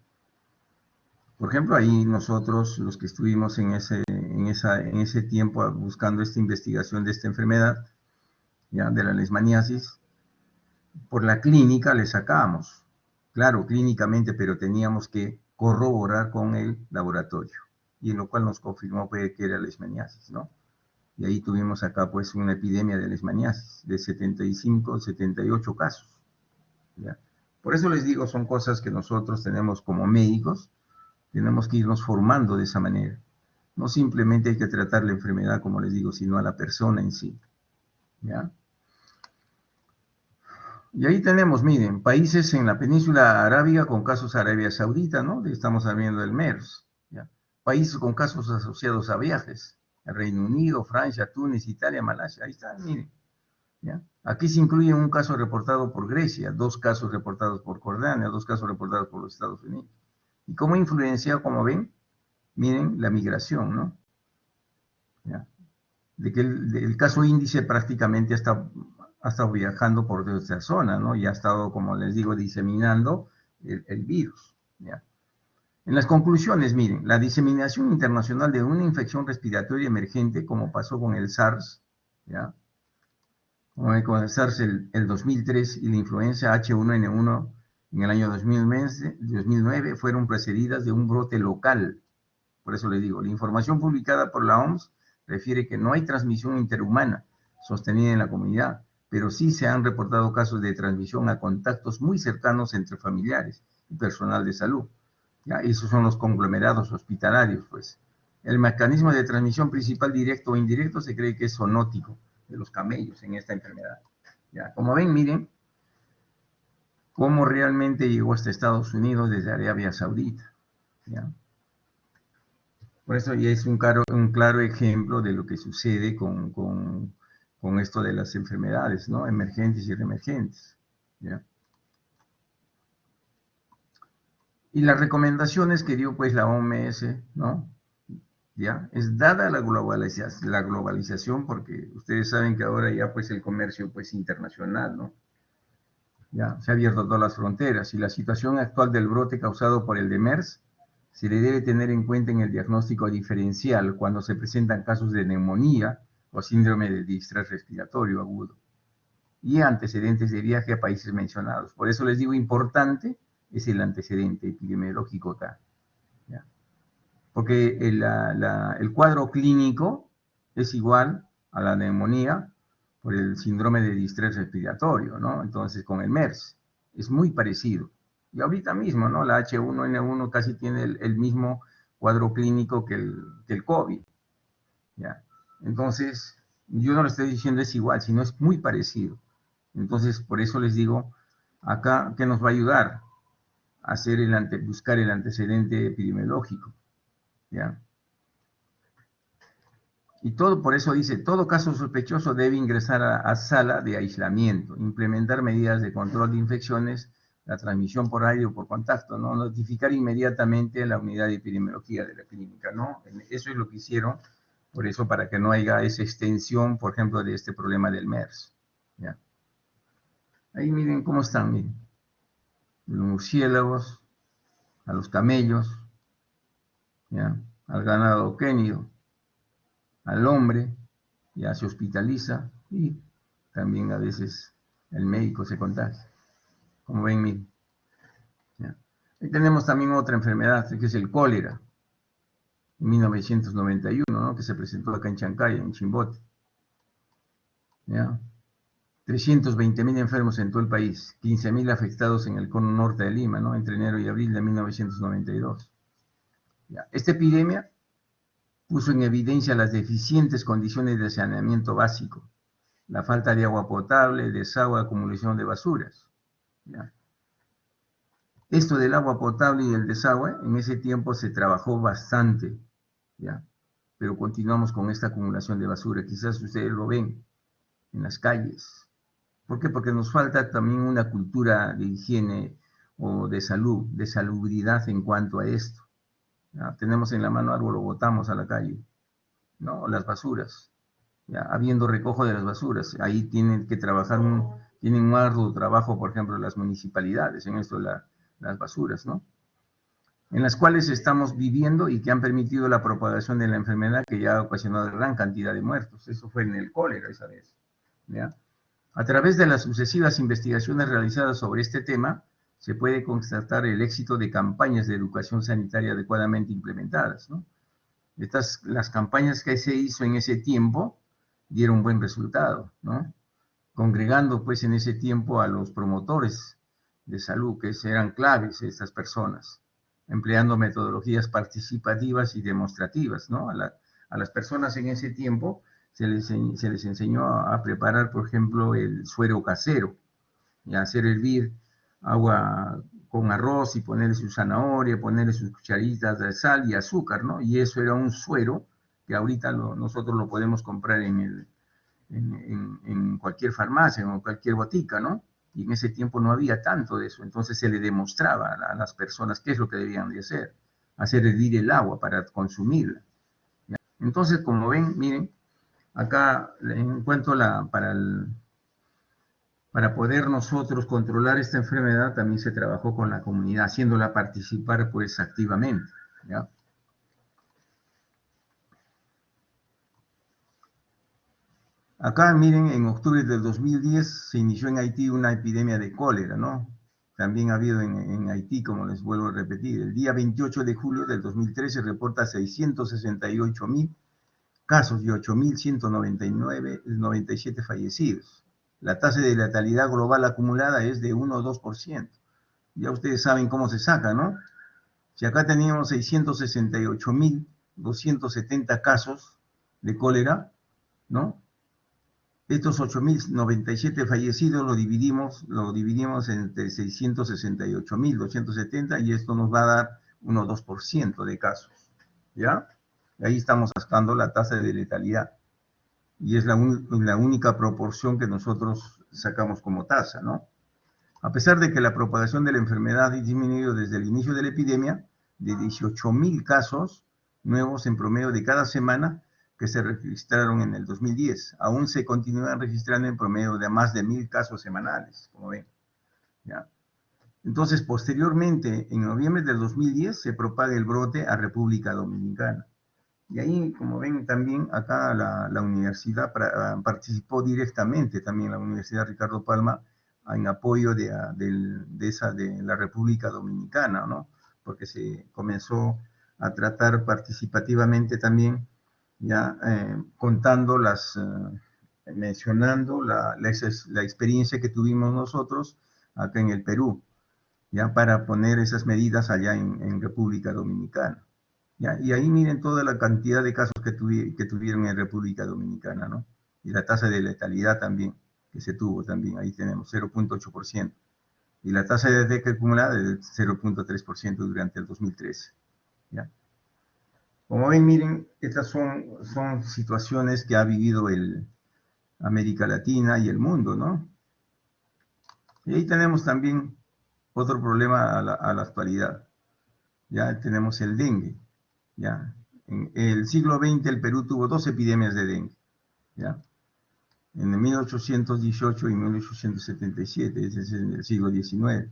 Por ejemplo, ahí nosotros, los que estuvimos en ese tiempo buscando esta investigación de esta enfermedad, ¿ya? De la leishmaniasis, por la clínica le sacamos, claro, clínicamente, pero teníamos que corroborar con el laboratorio, y en lo cual nos confirmó que era leishmaniasis, ¿no? Y ahí tuvimos acá pues una epidemia de leishmaniasis de 75, 78 casos, ¿ya? Por eso les digo, son cosas que nosotros tenemos como médicos, tenemos que irnos formando de esa manera. No simplemente hay que tratar la enfermedad, como les digo, sino a la persona en sí, ¿ya? Y ahí tenemos, miren, países en la península arábiga con casos Arabia Saudita, ¿no? Estamos hablando del MERS, ¿ya? Países con casos asociados a viajes, el Reino Unido, Francia, Túnez, Italia, Malasia, ahí está, miren, ¿ya? Aquí se incluye un caso reportado por Grecia, 2 casos reportados por Jordania, 2 casos reportados por los Estados Unidos. ¿Y cómo influencia, como ven? Miren, la migración, ¿no? ¿Ya? De que el caso índice prácticamente ha estado viajando por esa zona, ¿no? Y ha estado, como les digo, diseminando el virus, ¿ya? En las conclusiones, miren, la diseminación internacional de una infección respiratoria emergente, como pasó con el SARS, ¿ya? Con el SARS el 2003 y la influenza H1N1 en el año 2009, fueron precedidas de un brote local. Por eso le digo, la información publicada por la OMS refiere que no hay transmisión interhumana sostenida en la comunidad, pero sí se han reportado casos de transmisión a contactos muy cercanos entre familiares y personal de salud. ¿Ya? Esos son los conglomerados hospitalarios, pues. El mecanismo de transmisión principal, directo o indirecto, se cree que es zoonótico de los camellos en esta enfermedad. ¿Ya? Como ven, miren cómo realmente llegó hasta Estados Unidos desde Arabia Saudita, ¿ya? Por eso ya es un claro ejemplo de lo que sucede con esto de las enfermedades, ¿no? Emergentes y reemergentes, ¿ya? Y las recomendaciones que dio pues la OMS, ¿no? ¿Ya? Es dada la globalización, porque ustedes saben que ahora ya pues el comercio pues internacional, ¿no? Ya se ha abierto todas las fronteras y la situación actual del brote causado por el de MERS se le debe tener en cuenta en el diagnóstico diferencial cuando se presentan casos de neumonía o síndrome de distrés respiratorio agudo. y antecedentes de viaje a países mencionados. Por eso les digo, importante es el antecedente epidemiológico acá, ¿ya? Porque el cuadro clínico es igual a la neumonía por el síndrome de distrés respiratorio, ¿no? Entonces, con el MERS, es muy parecido. Y ahorita mismo, ¿no? La H1N1 casi tiene el mismo cuadro clínico que el COVID, ¿ya? Entonces, yo no le estoy diciendo es igual, sino es muy parecido. Entonces, por eso les digo, acá, ¿qué nos va a ayudar? A hacer buscar el antecedente epidemiológico, ¿ya? Y todo, por eso dice, todo caso sospechoso debe ingresar a sala de aislamiento, implementar medidas de control de infecciones, la transmisión por aire o por contacto, ¿no? Notificar inmediatamente a la unidad de epidemiología de la clínica, ¿no? Eso es lo que hicieron, por eso para que no haya esa extensión, por ejemplo, de este problema del MERS, ¿ya? Ahí miren cómo están, miren. Los murciélagos, a los camellos, ¿ya? Al ganado quénido, al hombre, ya se hospitaliza y también a veces el médico se contagia. Como ven, miren, ¿ya? Ahí tenemos también otra enfermedad, que es el cólera, en 1991, ¿no? Que se presentó acá en Chancay, en Chimbote, ¿ya? 320.000 enfermos en todo el país, 15.000 afectados en el cono norte de Lima, ¿no? Entre enero y abril de 1992. ¿Ya? Esta epidemia puso en evidencia las deficientes condiciones de saneamiento básico, la falta de agua potable, desagüe, acumulación de basuras, ¿ya? Esto del agua potable y el desagüe, en ese tiempo se trabajó bastante, ¿ya? Pero continuamos con esta acumulación de basura. Quizás ustedes lo ven en las calles. ¿Por qué? Porque nos falta también una cultura de higiene o de salud, de salubridad en cuanto a esto, ¿ya? Tenemos en la mano algo, lo botamos a la calle, ¿no? Las basuras, ¿ya? Habiendo recojo de las basuras, ahí tienen que trabajar tienen un arduo trabajo, por ejemplo, las municipalidades en esto de las basuras, ¿no? En las cuales estamos viviendo y que han permitido la propagación de la enfermedad que ya ha ocasionado gran cantidad de muertos. Eso fue en el cólera esa vez, ¿ya? A través de las sucesivas investigaciones realizadas sobre este tema, se puede constatar el éxito de campañas de educación sanitaria adecuadamente implementadas, ¿no? Las campañas que se hizo en ese tiempo dieron buen resultado, ¿no? Congregando pues en ese tiempo a los promotores de salud, que eran claves estas personas, empleando metodologías participativas y demostrativas, ¿no? A las personas en ese tiempo se les enseñó a preparar, por ejemplo, el suero casero, y a hacer hervir agua con arroz y ponerle su zanahoria, ponerle sus cucharitas de sal y azúcar, ¿no? Y eso era un suero que ahorita nosotros lo podemos comprar en cualquier farmacia o cualquier botica, ¿no? Y en ese tiempo no había tanto de eso, entonces se le demostraba a las personas qué es lo que debían de hacer hervir el agua para consumirla, ¿ya? Entonces, como ven, miren, acá en cuanto para poder nosotros controlar esta enfermedad, también se trabajó con la comunidad, haciéndola participar pues activamente, ¿ya? Acá, miren, en octubre del 2010 se inició en Haití una epidemia de cólera, ¿no? También ha habido en Haití, como les vuelvo a repetir. El día 28 de julio del 2013 reporta 668.000 casos y 8.197 fallecidos. La tasa de letalidad global acumulada es de 1 o 2%. Ya ustedes saben cómo se saca, ¿no? Si acá teníamos 668.270 casos de cólera, ¿no? Estos 8.097 fallecidos lo dividimos entre 668.270 y esto nos va a dar 1 o 2% de casos, ¿ya? Y ahí estamos sacando la tasa de letalidad. Y es la única proporción que nosotros sacamos como tasa, ¿no? A pesar de que la propagación de la enfermedad ha disminuido desde el inicio de la epidemia, de 18.000 casos nuevos en promedio de cada semana que se registraron en el 2010, aún se continúan registrando en promedio de más de 1.000 casos semanales, como ven, ¿ya? Entonces, posteriormente, en noviembre del 2010, se propaga el brote a República Dominicana. Y ahí, como ven, también acá la universidad participó directamente, también la Universidad Ricardo Palma, en apoyo de la República Dominicana, ¿no? Porque se comenzó a tratar participativamente también, ya contando mencionando la experiencia que tuvimos nosotros acá en el Perú, ya para poner esas medidas allá en República Dominicana. ¿Ya? Y ahí miren toda la cantidad de casos que tuvieron en República Dominicana, ¿no? Y la tasa de letalidad también, que se tuvo también, ahí tenemos 0.8%. Y la tasa de DEC acumulada de 0.3% durante el 2013. ¿Ya? Como ven, miren, estas son situaciones que ha vivido América Latina y el mundo, ¿no? Y ahí tenemos también otro problema a la actualidad. Ya tenemos el dengue. ¿Ya? En el siglo XX el Perú tuvo 2 epidemias de dengue. ¿Ya? En 1818 y 1877, ese es en el siglo XIX.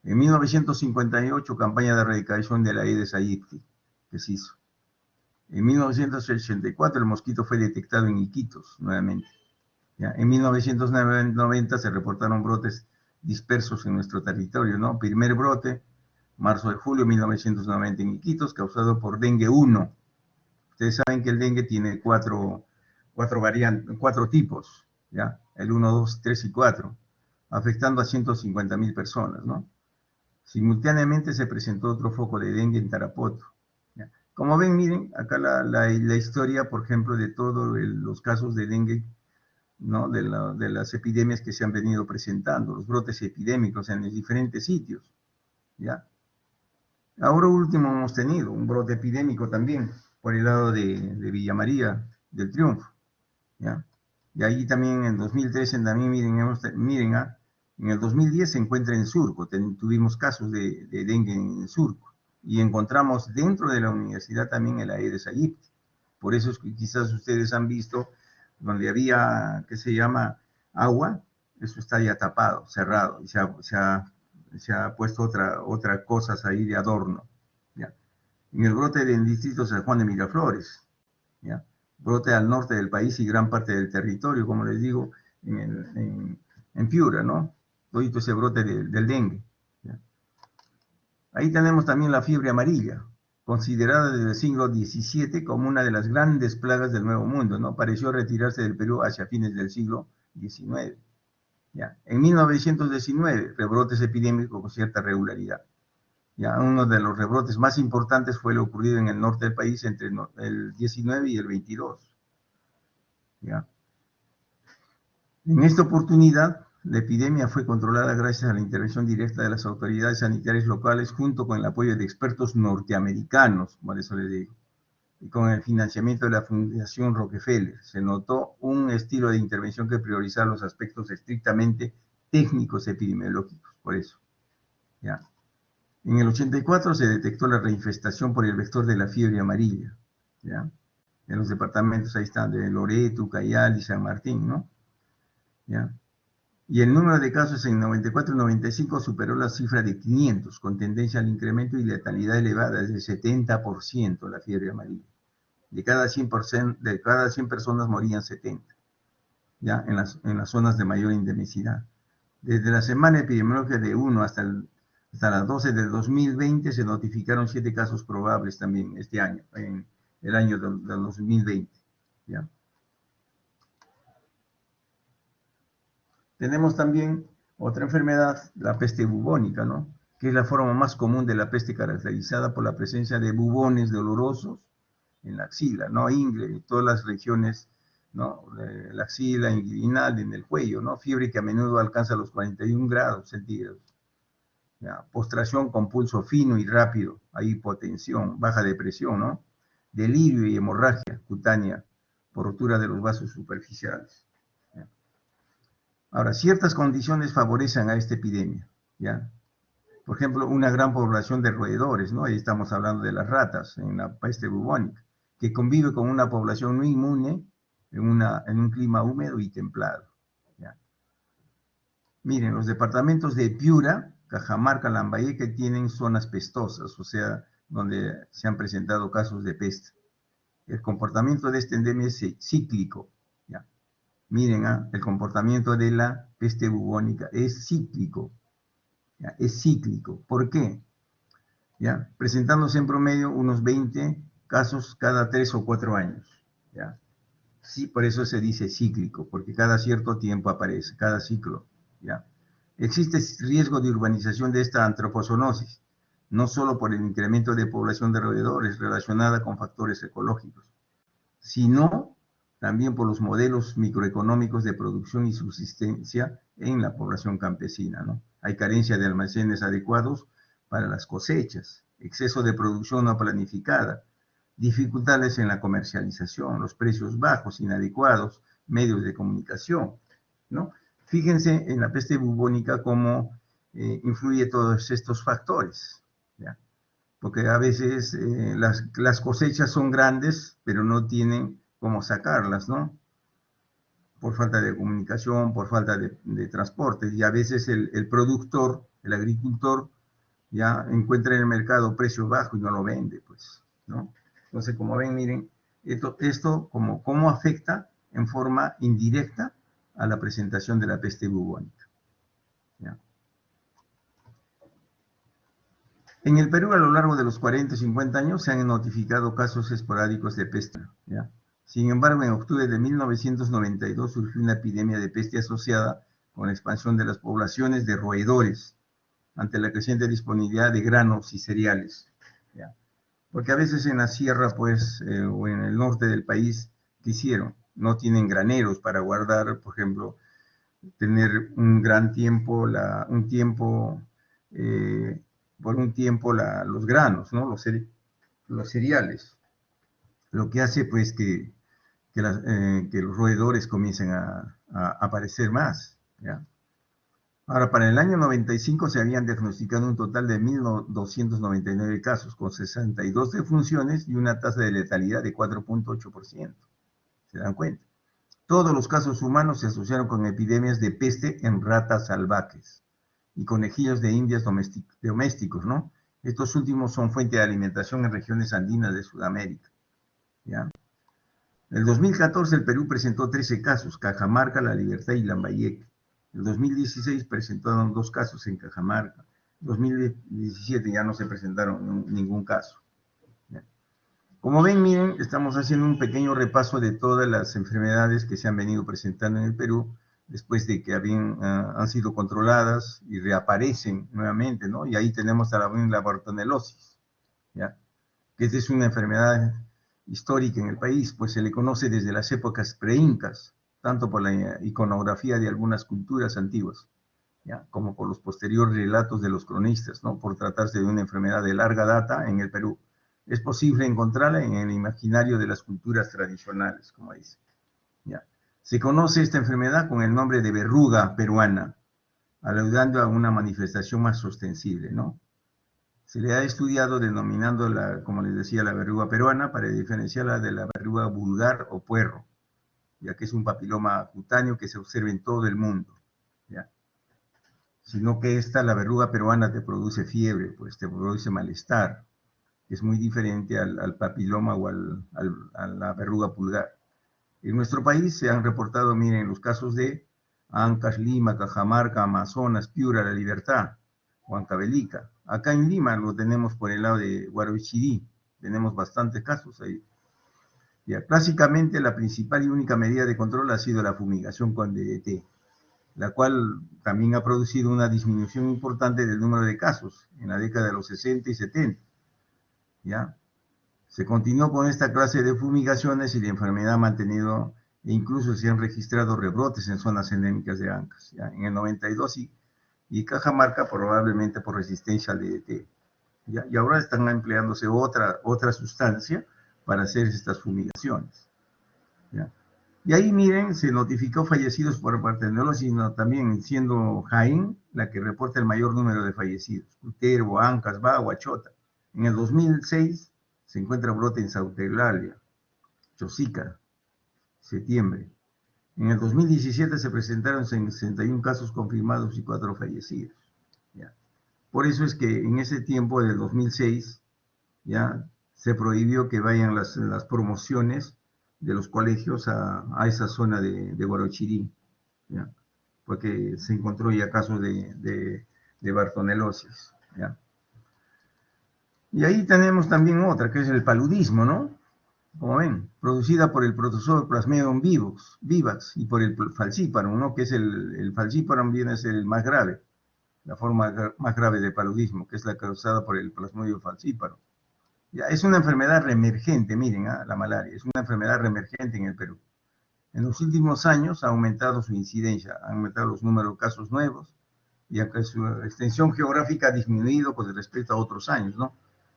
En 1958, campaña de erradicación de la Aedes aegypti, que se hizo. En 1984, el mosquito fue detectado en Iquitos, nuevamente. ¿Ya? En 1990 se reportaron brotes dispersos en nuestro territorio, ¿no? Primer brote, marzo de julio de 1990 en Iquitos, causado por dengue 1. Ustedes saben que el dengue tiene cuatro tipos, ¿ya? El 1, 2, 3 y 4, afectando a 150.000 personas, ¿no? Simultáneamente se presentó otro foco de dengue en Tarapoto. ¿Ya? Como ven, miren, acá la historia, por ejemplo, de todos los casos de dengue, ¿no? De las epidemias que se han venido presentando, los brotes epidémicos en los diferentes sitios, ¿ya? Ahora último hemos tenido un brote epidémico también por el lado de Villa María del Triunfo, ¿ya? Y ahí también en 2013 también, miren, en el 2010 se encuentra en Surco, tuvimos casos de dengue en Surco, y encontramos dentro de la universidad también el Aedes aegypti. Por eso es que quizás ustedes han visto donde había, ¿qué se llama? Agua, eso está ya tapado, cerrado, y se ha puesto otra cosas ahí de adorno, ¿ya? En el brote del distrito San Juan de Miraflores, ¿ya? Brote al norte del país y gran parte del territorio, como les digo, en Piura, ¿no? Todo ese brote del dengue, ¿ya? Ahí tenemos también la fiebre amarilla, considerada desde el siglo XVII como una de las grandes plagas del Nuevo Mundo, ¿no? Pareció retirarse del Perú hacia fines del siglo XIX. ¿Ya? En 1919, rebrotes epidémicos con cierta regularidad. ¿Ya? Uno de los rebrotes más importantes fue lo ocurrido en el norte del país entre el 19 y el 22. ¿Ya? En esta oportunidad, la epidemia fue controlada gracias a la intervención directa de las autoridades sanitarias locales junto con el apoyo de expertos norteamericanos, por eso les digo, y con el financiamiento de la Fundación Rockefeller. Se notó un estilo de intervención que priorizaba los aspectos estrictamente técnicos epidemiológicos, por eso. ¿Ya? En el 84 se detectó la reinfestación por el vector de la fiebre amarilla, ¿ya? En los departamentos, ahí están, de Loreto, Ucayali y San Martín, ¿no? ¿Ya? Y el número de casos en 94 y 95 superó la cifra de 500, con tendencia al incremento y letalidad elevada, es del 70% la fiebre amarilla. De cada 100 personas morían 70, ¿ya? En las zonas de mayor endemicidad. Desde la semana epidemiológica de 1 hasta las 12 del 2020 se notificaron 7 casos probables también este año, en el año del 2020, ¿ya? Tenemos también otra enfermedad, la peste bubónica, ¿no? Que es la forma más común de la peste, caracterizada por la presencia de bubones dolorosos en la axila, ¿no? Ingle, todas las regiones, ¿no? La axila inguinal, en el cuello, ¿no? Fiebre que a menudo alcanza los 41 grados centígrados. ¿Ya? Postración con pulso fino y rápido, hay hipotensión, baja de presión, ¿no? Delirio y hemorragia cutánea por rotura de los vasos superficiales. ¿Ya? Ahora, ciertas condiciones favorecen a esta epidemia, ¿ya? Por ejemplo, una gran población de roedores, ¿no? Ahí estamos hablando de las ratas en la peste bubónica, que convive con una población no inmune en un clima húmedo y templado, ¿ya? Miren, los departamentos de Piura, Cajamarca, Lambayeque tienen zonas pestosas, o sea, donde se han presentado casos de peste, El comportamiento de esta endemia es cíclico. ¿Ya? Miren, el comportamiento de la peste bubónica es cíclico. ¿Ya? Es cíclico. ¿Por qué? ¿Ya? Presentándose en promedio unos 20 casos cada 3 o 4 años. ¿Ya? Sí, por eso se dice cíclico, porque cada cierto tiempo aparece, cada ciclo. ¿Ya? Existe riesgo de urbanización de esta antropozoonosis, no solo por el incremento de población de roedores relacionada con factores ecológicos, sino también por los modelos microeconómicos de producción y subsistencia en la población campesina, ¿no? Hay carencia de almacenes adecuados para las cosechas, exceso de producción no planificada, dificultades en la comercialización, los precios bajos, inadecuados, medios de comunicación, ¿no? Fíjense en la peste bubónica cómo influye todos estos factores, ¿ya? Porque a veces las cosechas son grandes, pero no tienen cómo sacarlas, ¿no? Por falta de comunicación, por falta de transporte, y a veces el productor, el agricultor, ya encuentra en el mercado precio bajo y no lo vende, pues, ¿no? Entonces, como ven, miren, esto cómo afecta en forma indirecta a la presentación de la peste bubónica, ¿ya? En el Perú, a lo largo de los 40 y 50 años, se han notificado casos esporádicos de peste, ¿ya? Sin embargo, en octubre de 1992 surgió una epidemia de peste asociada con la expansión de las poblaciones de roedores ante la creciente disponibilidad de granos y cereales, ¿ya? Porque a veces en la sierra, pues, o en el norte del país, ¿qué hicieron? No tienen graneros para guardar, por ejemplo, tener un gran tiempo, por un tiempo los granos, ¿no? Los cereales. Lo que hace, pues, que los roedores comiencen a aparecer más, ¿ya? Ahora, para el año 95 se habían diagnosticado un total de 1.299 casos, con 62 defunciones y una tasa de letalidad de 4.8%. ¿Se dan cuenta? Todos los casos humanos se asociaron con epidemias de peste en ratas salvajes y conejillos de indias domésticos, ¿no? Estos últimos son fuente de alimentación en regiones andinas de Sudamérica, ¿ya? En el 2014 el Perú presentó 13 casos, Cajamarca, La Libertad y Lambayeque. En el 2016 presentaron 2 casos en Cajamarca. En 2017 ya no se presentaron ningún caso. Como ven, miren, estamos haciendo un pequeño repaso de todas las enfermedades que se han venido presentando en el Perú después de que han sido controladas y reaparecen nuevamente, ¿no? Y ahí tenemos también la bartonelosis, ¿ya? Que esta es una enfermedad histórica en el país, pues se le conoce desde las épocas preincas, tanto por la iconografía de algunas culturas antiguas, ¿ya? Como por los posteriores relatos de los cronistas, ¿no? Por tratarse de una enfermedad de larga data en el Perú. Es posible encontrarla en el imaginario de las culturas tradicionales, como dice, ¿ya? Se conoce esta enfermedad con el nombre de verruga peruana, aludando a una manifestación más ostensible, ¿no? Se le ha estudiado denominándola, como les decía, la verruga peruana para diferenciarla de la verruga vulgar o puerro, ya que es un papiloma cutáneo que se observa en todo el mundo, ¿ya? Sino que la verruga peruana te produce fiebre, pues te produce malestar, que es muy diferente al papiloma o a la verruga vulgar. En nuestro país se han reportado, miren, los casos de Ancash, Lima, Cajamarca, Amazonas, Piura, La Libertad, Huancavelica. Acá en Lima lo tenemos por el lado de Guarochirí, tenemos bastantes casos ahí. Ya, clásicamente la principal y única medida de control ha sido la fumigación con DDT, la cual también ha producido una disminución importante del número de casos en la década de los 60 y 70. ¿Ya? Se continuó con esta clase de fumigaciones y la enfermedad ha mantenido, e incluso se han registrado rebrotes en zonas endémicas de Ancash, ¿ya? En el 92 y Cajamarca probablemente por resistencia al DDT. ¿Ya? Y ahora están empleándose otra sustancia para hacer estas fumigaciones, ¿ya? Y ahí, miren, se notificó fallecidos por bartonelosis, sino también siendo Jaén la que reporta el mayor número de fallecidos. Cutervo, Ancash, Bagua, Chota. En el 2006 se encuentra brote en Sauta Eulalia, Chosica, septiembre. En el 2017 se presentaron 61 casos confirmados y 4 fallecidos, ¿ya? Por eso es que en ese tiempo del 2006 ya se prohibió que vayan las promociones de los colegios a esa zona de Guarochirí, ¿ya? Porque se encontró ya casos de bartonelosis, ¿ya? Y ahí tenemos también otra, que es el paludismo, ¿no? Como ven, producida por el protozoo Plasmodium vivax y por el falciparum, ¿no? Que es el falciparum viene a ser el más grave, la forma más grave de paludismo, que es la causada por el Plasmodium falciparum. Ya, es una enfermedad reemergente, miren, la malaria, es una enfermedad reemergente en el Perú. En los últimos años ha aumentado su incidencia, han aumentado los números de casos nuevos, y aunque su extensión geográfica ha disminuido con respecto a otros años, ¿no?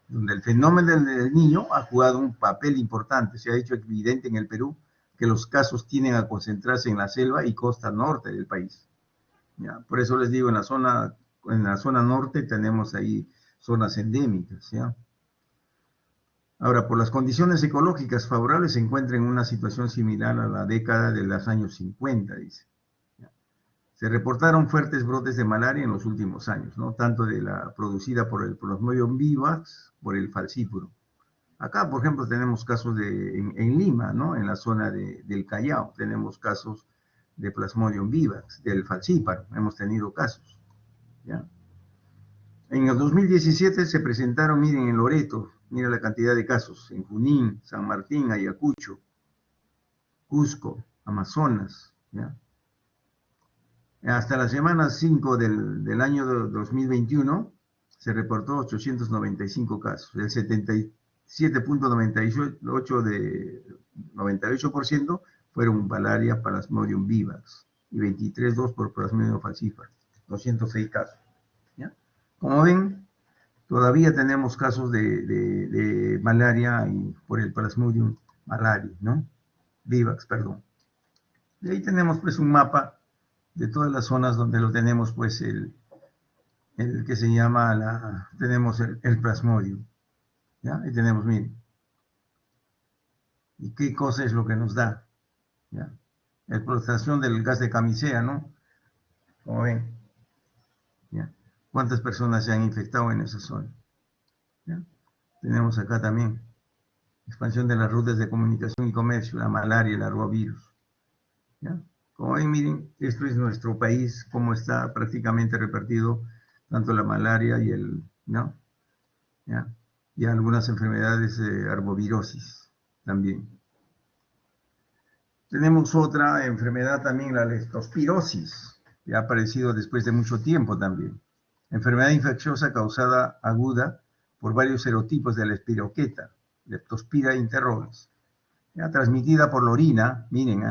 Donde el fenómeno del niño ha jugado un papel importante. Se ha hecho evidente en el Perú que los casos tienden a concentrarse en la selva y costa norte del país. ¿Ya? Por eso les digo, en la zona norte tenemos ahí zonas endémicas, ¿ya? Ahora, por las condiciones ecológicas favorables, se encuentra en una situación similar a la década de los años 50, dice. Se reportaron fuertes brotes de malaria en los últimos años, ¿no? Tanto de la producida por el Plasmodium vivax, por el falciparum. Acá, por ejemplo, tenemos casos en Lima, ¿no? En la zona del Callao, tenemos casos de Plasmodium vivax, del falciparum, hemos tenido casos, ¿ya? En el 2017 se presentaron, miren, en Loreto, mira la cantidad de casos, en Junín, San Martín, Ayacucho, Cusco, Amazonas, ¿ya? Hasta la semana 5 del año 2021 se reportó 895 casos, el 77.98% fueron malaria Plasmodium vivax y 23.2 por Plasmodium falciparum, 206 casos, ¿ya? Como ven, todavía tenemos casos de malaria por el Plasmodium malariae, ¿no? Vivax, perdón. Y ahí tenemos pues un mapa de todas las zonas donde lo tenemos, pues el que se llama, tenemos el Plasmodium, ¿ya? Ahí tenemos, miren. ¿Y qué cosa es lo que nos da? ¿Ya? La explotación del gas de camisea, ¿no? Como ven, ¿ya? ¿Cuántas personas se han infectado en esa zona? ¿Ya? Tenemos acá también expansión de las rutas de comunicación y comercio, la malaria, el arbovirus, ¿ya? Como ven, miren, esto es nuestro país, cómo está prácticamente repartido tanto la malaria y ¿no? ¿Ya? Y algunas enfermedades de arbovirosis también. Tenemos otra enfermedad también, la leptospirosis, que ha aparecido después de mucho tiempo también. Enfermedad infecciosa causada aguda por varios serotipos de la espiroqueta, Leptospira interrogas, ya, transmitida por la orina, miren,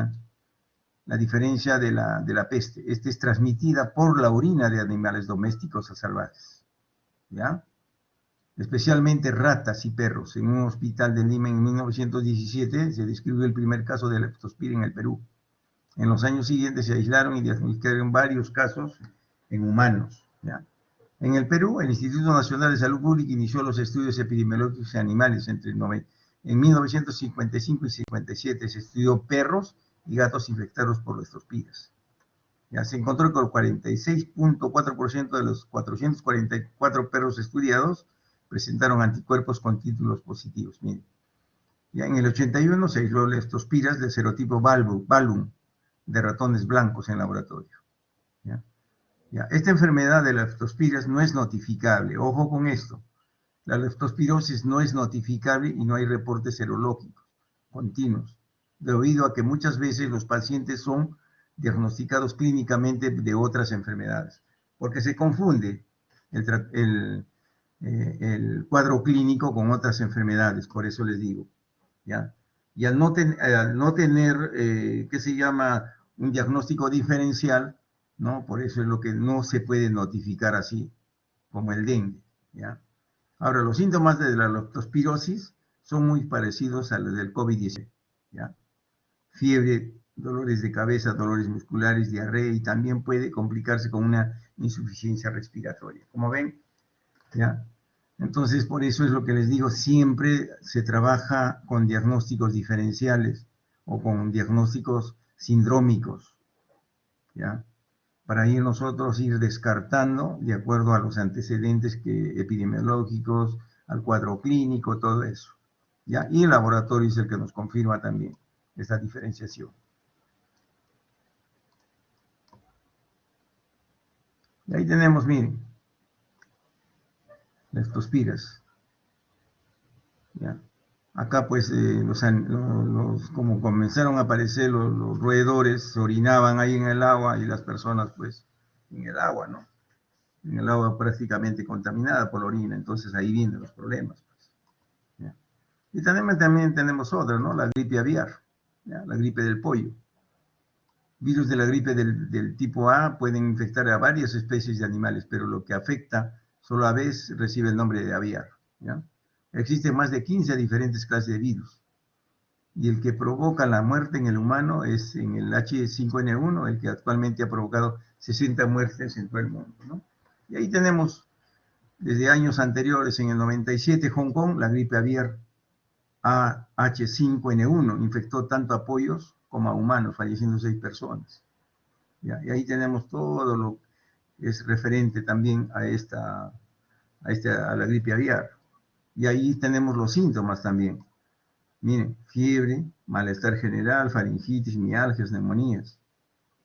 la diferencia de la peste. Esta es transmitida por la orina de animales domésticos a salvajes, ¿ya? Especialmente ratas y perros. En un hospital de Lima en 1917 se describió el primer caso de leptospira en el Perú. En los años siguientes se aislaron y diagnosticaron varios casos en humanos, ¿ya? En el Perú, el Instituto Nacional de Salud Pública inició los estudios epidemiológicos en animales en 1955 y 57. Se estudió perros y gatos infectados por leptospiras. Ya se encontró que el 46.4% de los 444 perros estudiados presentaron anticuerpos con títulos positivos. Miren. Ya en el 81 se aisló leptospiras del serotipo Balloon de ratones blancos en laboratorio. ¿Ya? Ya. Esta enfermedad de leptospiras no es notificable. Ojo con esto. La leptospirosis no es notificable y no hay reportes serológicos continuos, debido a que muchas veces los pacientes son diagnosticados clínicamente de otras enfermedades, porque se confunde el cuadro clínico con otras enfermedades, por eso les digo, ¿ya? Y al no tener, ¿qué se llama? Un diagnóstico diferencial, ¿no? Por eso es lo que no se puede notificar así, como el dengue, ¿ya? Ahora, los síntomas de la leptospirosis son muy parecidos a los del COVID-19, ¿ya? Fiebre, dolores de cabeza, dolores musculares, diarrea y también puede complicarse con una insuficiencia respiratoria. Como ven, ¿ya? Entonces, por eso es lo que les digo, siempre se trabaja con diagnósticos diferenciales o con diagnósticos sindrómicos, ¿ya? Para nosotros ir descartando de acuerdo a los antecedentes epidemiológicos, al cuadro clínico, todo eso, ¿ya? Y el laboratorio es el que nos confirma también esta diferenciación. Y ahí tenemos, miren, leptospiras, ¿ya? Acá pues como comenzaron a aparecer los roedores, se orinaban ahí en el agua y las personas pues en el agua, ¿no? En el agua prácticamente contaminada por la orina, entonces ahí vienen los problemas. Pues, ¿ya? Y también tenemos otra, ¿no? La gripe aviar, ¿ya? La gripe del pollo. Virus de la gripe del tipo A pueden infectar a varias especies de animales, pero lo que afecta solo a aves recibe el nombre de aviar, ¿ya? Existen más de 15 diferentes clases de virus. Y el que provoca la muerte en el humano es en el H5N1, el que actualmente ha provocado 60 muertes en todo el mundo, ¿no? Y ahí tenemos, desde años anteriores, en el 97, Hong Kong, la gripe aviar H5N1 infectó tanto a pollos como a humanos, falleciendo 6 personas. ¿Ya? Y ahí tenemos todo lo que es referente también a la gripe aviar. Y ahí tenemos los síntomas también. Miren, fiebre, malestar general, faringitis, mialgias, neumonías.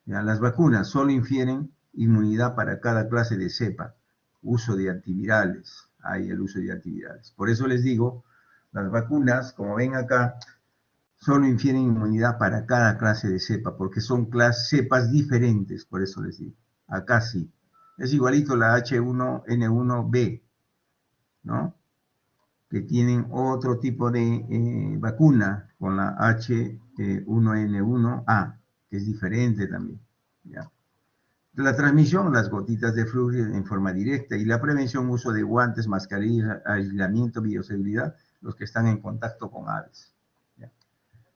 ¿Ya? Las vacunas solo infieren inmunidad para cada clase de cepa. Uso de antivirales. Hay el uso de antivirales. Por eso les digo, las vacunas, como ven acá, solo infieren inmunidad para cada clase de cepa, porque son cepas diferentes, por eso les digo. Acá sí. Es igualito la H1N1B, ¿no? Que tienen otro tipo de vacuna con la H1N1A, que es diferente también, ¿ya? La transmisión, las gotitas de flujo en forma directa, y la prevención, uso de guantes, mascarillas, aislamiento, bioseguridad, los que están en contacto con aves, ¿ya?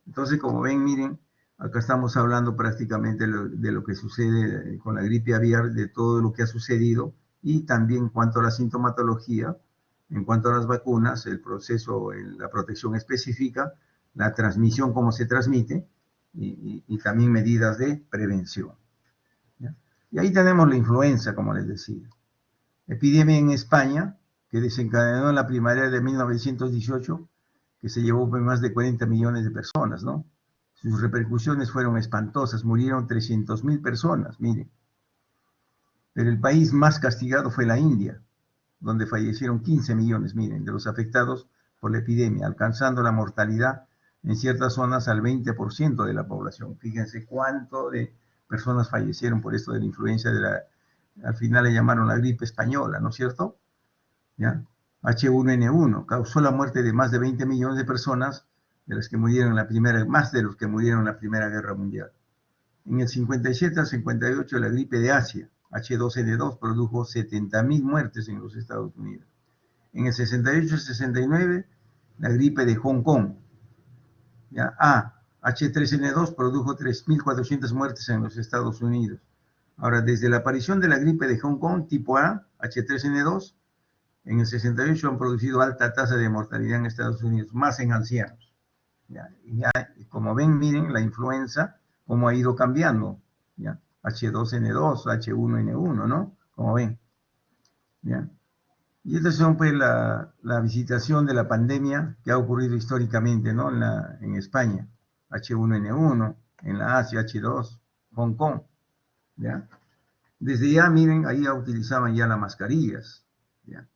Entonces, como ven, miren, acá estamos hablando prácticamente de lo que sucede con la gripe aviar, de todo lo que ha sucedido, y también en cuanto a la sintomatología, en cuanto a las vacunas, el proceso, la protección específica, la transmisión, cómo se transmite, y también medidas de prevención, ¿ya? Y ahí tenemos la influenza, como les decía. Epidemia en España, que desencadenó en la primavera de 1918, que se llevó más de 40 millones de personas, ¿no? Sus repercusiones fueron espantosas, murieron 300.000 personas, miren. Pero el país más castigado fue la India, donde fallecieron 15 millones, miren, de los afectados por la epidemia, alcanzando la mortalidad en ciertas zonas al 20% de la población. Fíjense cuánto de personas fallecieron por esto de la influencia al final le llamaron la gripe española, ¿no es cierto? ¿Ya? H1N1 causó la muerte de más de 20 millones de personas, de las que murieron más de los que murieron en la Primera Guerra Mundial. En el 57 al 58, la gripe de Asia, H2N2, produjo 70.000 muertes en los Estados Unidos. En el 68 al 69, la gripe de Hong Kong, ¿ya? H3N2 produjo 3.400 muertes en los Estados Unidos. Ahora, desde la aparición de la gripe de Hong Kong tipo A, H3N2, en el 68 han producido alta tasa de mortalidad en Estados Unidos, más en ancianos. ¿Ya? Y como ven, miren la influenza, cómo ha ido cambiando, ¿ya? H2N2, H1N1, ¿no? Como ven, ¿ya? Y estas son pues la visitación de la pandemia que ha ocurrido históricamente, ¿no? En España, H1N1, en la Asia, H2, Hong Kong, ¿ya? Desde ya, miren, ahí ya utilizaban ya las mascarillas, ¿ya?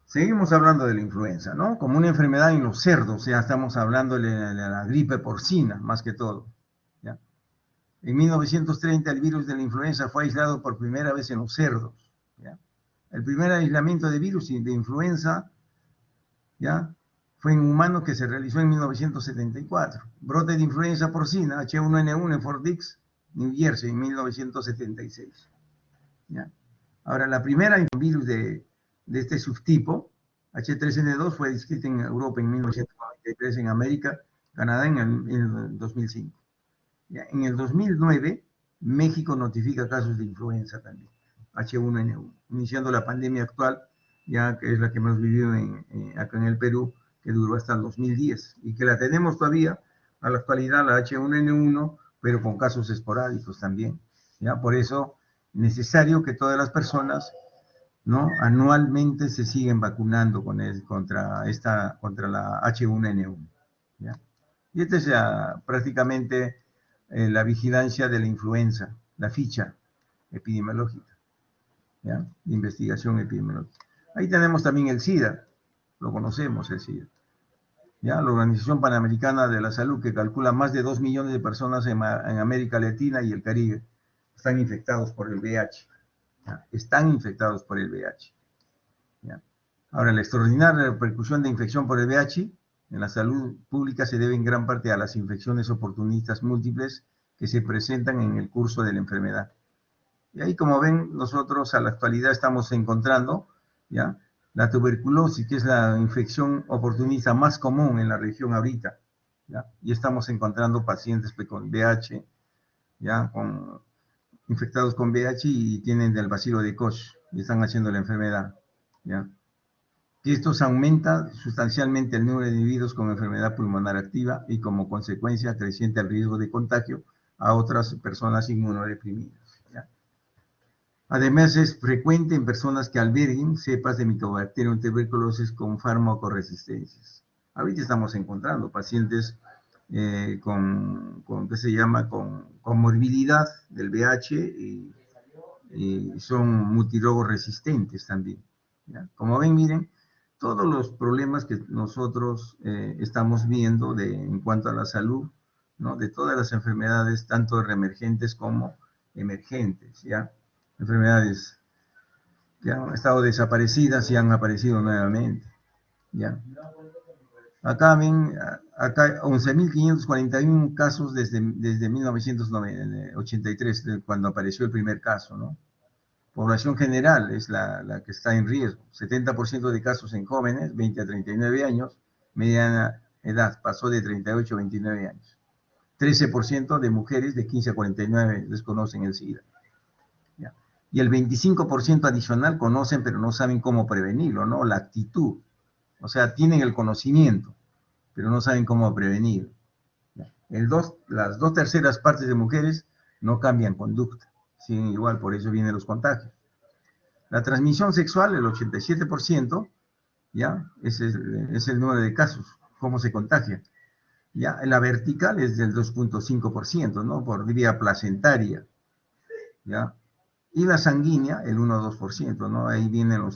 Seguimos hablando de la influenza, ¿no? Como una enfermedad en los cerdos, ya estamos hablando de la gripe porcina, más que todo, ¿ya? En 1930 el virus de la influenza fue aislado por primera vez en los cerdos, ¿ya? El primer aislamiento de virus de influenza, ¿ya? Fue en humanos, que se realizó en 1974. Brote de influenza porcina, H1N1, en Fort Dix, New Jersey, en 1976, ¿ya? Ahora, la primera virus de este subtipo, H3N2, fue descrita en Europa en 1993, en América, Canadá en el 2005. ¿Ya? En el 2009, México notifica casos de influenza también, H1N1, iniciando la pandemia actual, ya que es la que hemos vivido acá en el Perú, que duró hasta el 2010, y que la tenemos todavía a la actualidad, la H1N1, pero con casos esporádicos también, ¿ya? Por eso, necesario que todas las personas ¿no? Anualmente se siguen vacunando contra la H1N1, ¿ya? Y esta es prácticamente la vigilancia de la influenza, la ficha epidemiológica, ¿ya? Investigación epidemiológica. Ahí tenemos también el SIDA, lo conocemos el SIDA, ¿ya? La Organización Panamericana de la Salud, que calcula más de 2 millones de personas en América Latina y el Caribe están infectados por el VIH, ¿ya? Están infectados por el VIH, ¿ya? Ahora, la extraordinaria repercusión de infección por el VIH en la salud pública se debe en gran parte a las infecciones oportunistas múltiples que se presentan en el curso de la enfermedad. Y ahí, como ven, nosotros a la actualidad estamos encontrando, ¿ya?, la tuberculosis, que es la infección oportunista más común en la región ahorita, ¿ya? Y estamos encontrando pacientes con VIH, ¿ya?, infectados con VIH y tienen del bacilo de Koch y están haciendo la enfermedad, ¿ya? Que esto aumenta sustancialmente el número de individuos con enfermedad pulmonar activa y como consecuencia creciente el riesgo de contagio a otras personas inmunodeprimidas, ¿ya? Además, es frecuente en personas que alberguen cepas de Mycobacterium tuberculosis con fármacoresistencias. Ahorita estamos encontrando pacientes ¿qué se llama?, con comorbilidad del VIH y son multirogo resistentes también, ¿ya? Como ven, miren, todos los problemas que nosotros estamos viendo en cuanto a la salud, ¿no?, de todas las enfermedades, tanto reemergentes como emergentes, ¿ya? Enfermedades que han estado desaparecidas y han aparecido nuevamente, ¿ya? Acá ven, acá 11.541 casos desde 1983, cuando apareció el primer caso, ¿no? Población general es la que está en riesgo. 70% de casos en jóvenes, 20 a 39 años, mediana edad, pasó de 38 a 29 años. 13% de mujeres de 15 a 49 desconocen el SIDA, ¿ya? Y el 25% adicional conocen, pero no saben cómo prevenirlo, ¿no? La actitud. O sea, tienen el conocimiento, pero no saben cómo prevenir. Las 2/3 partes de mujeres no cambian conducta. Siguen igual, por eso vienen los contagios. La transmisión sexual, el 87%, ¿ya? Es el número de casos, cómo se contagia. ¿Ya? La vertical es del 2.5%, ¿no? Por vía placentaria, ¿ya? Y la sanguínea, el 1 o 2%, ¿no? Ahí vienen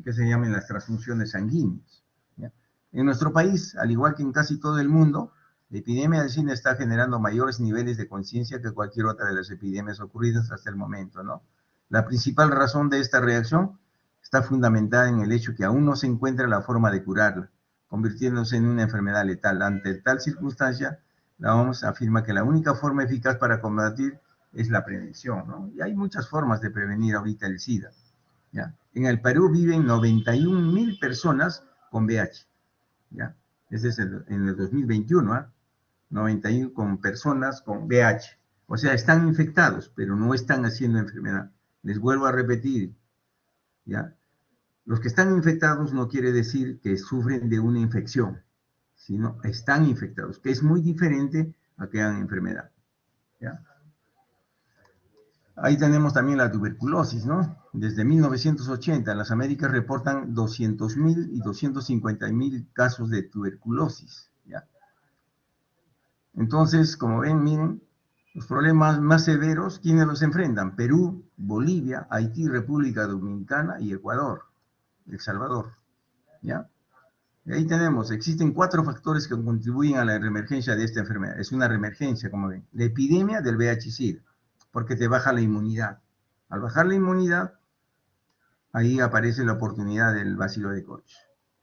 ¿qué se llaman?, las transfusiones sanguíneas, ¿ya? En nuestro país, al igual que en casi todo el mundo, la epidemia del SIDA está generando mayores niveles de conciencia que cualquier otra de las epidemias ocurridas hasta el momento, ¿no? La principal razón de esta reacción está fundamentada en el hecho que aún no se encuentra la forma de curarla, convirtiéndose en una enfermedad letal. Ante tal circunstancia, la OMS afirma que la única forma eficaz para combatir es la prevención, ¿no? Y hay muchas formas de prevenir ahorita el SIDA, ¿ya? En el Perú viven 91.000 personas con VIH, ¿ya? Ese es en el 2021, ¿eh? 91 con personas con VIH. O sea, están infectados, pero no están haciendo enfermedad. Les vuelvo a repetir, ¿ya? Los que están infectados no quiere decir que sufren de una infección, sino están infectados, que es muy diferente a que hagan enfermedad, ¿ya? Ahí tenemos también la tuberculosis, ¿no? Desde 1980, en las Américas reportan 200.000 y 250.000 casos de tuberculosis, ¿ya? Entonces, como ven, miren, los problemas más severos, ¿quiénes los enfrentan? Perú, Bolivia, Haití, República Dominicana y Ecuador, El Salvador, ¿ya? Y ahí tenemos, existen 4 factores que contribuyen a la reemergencia de esta enfermedad. Es una reemergencia, como ven. La epidemia del VIH-Sida, porque te baja la inmunidad. Al bajar la inmunidad, ahí aparece la oportunidad del bacilo de Koch.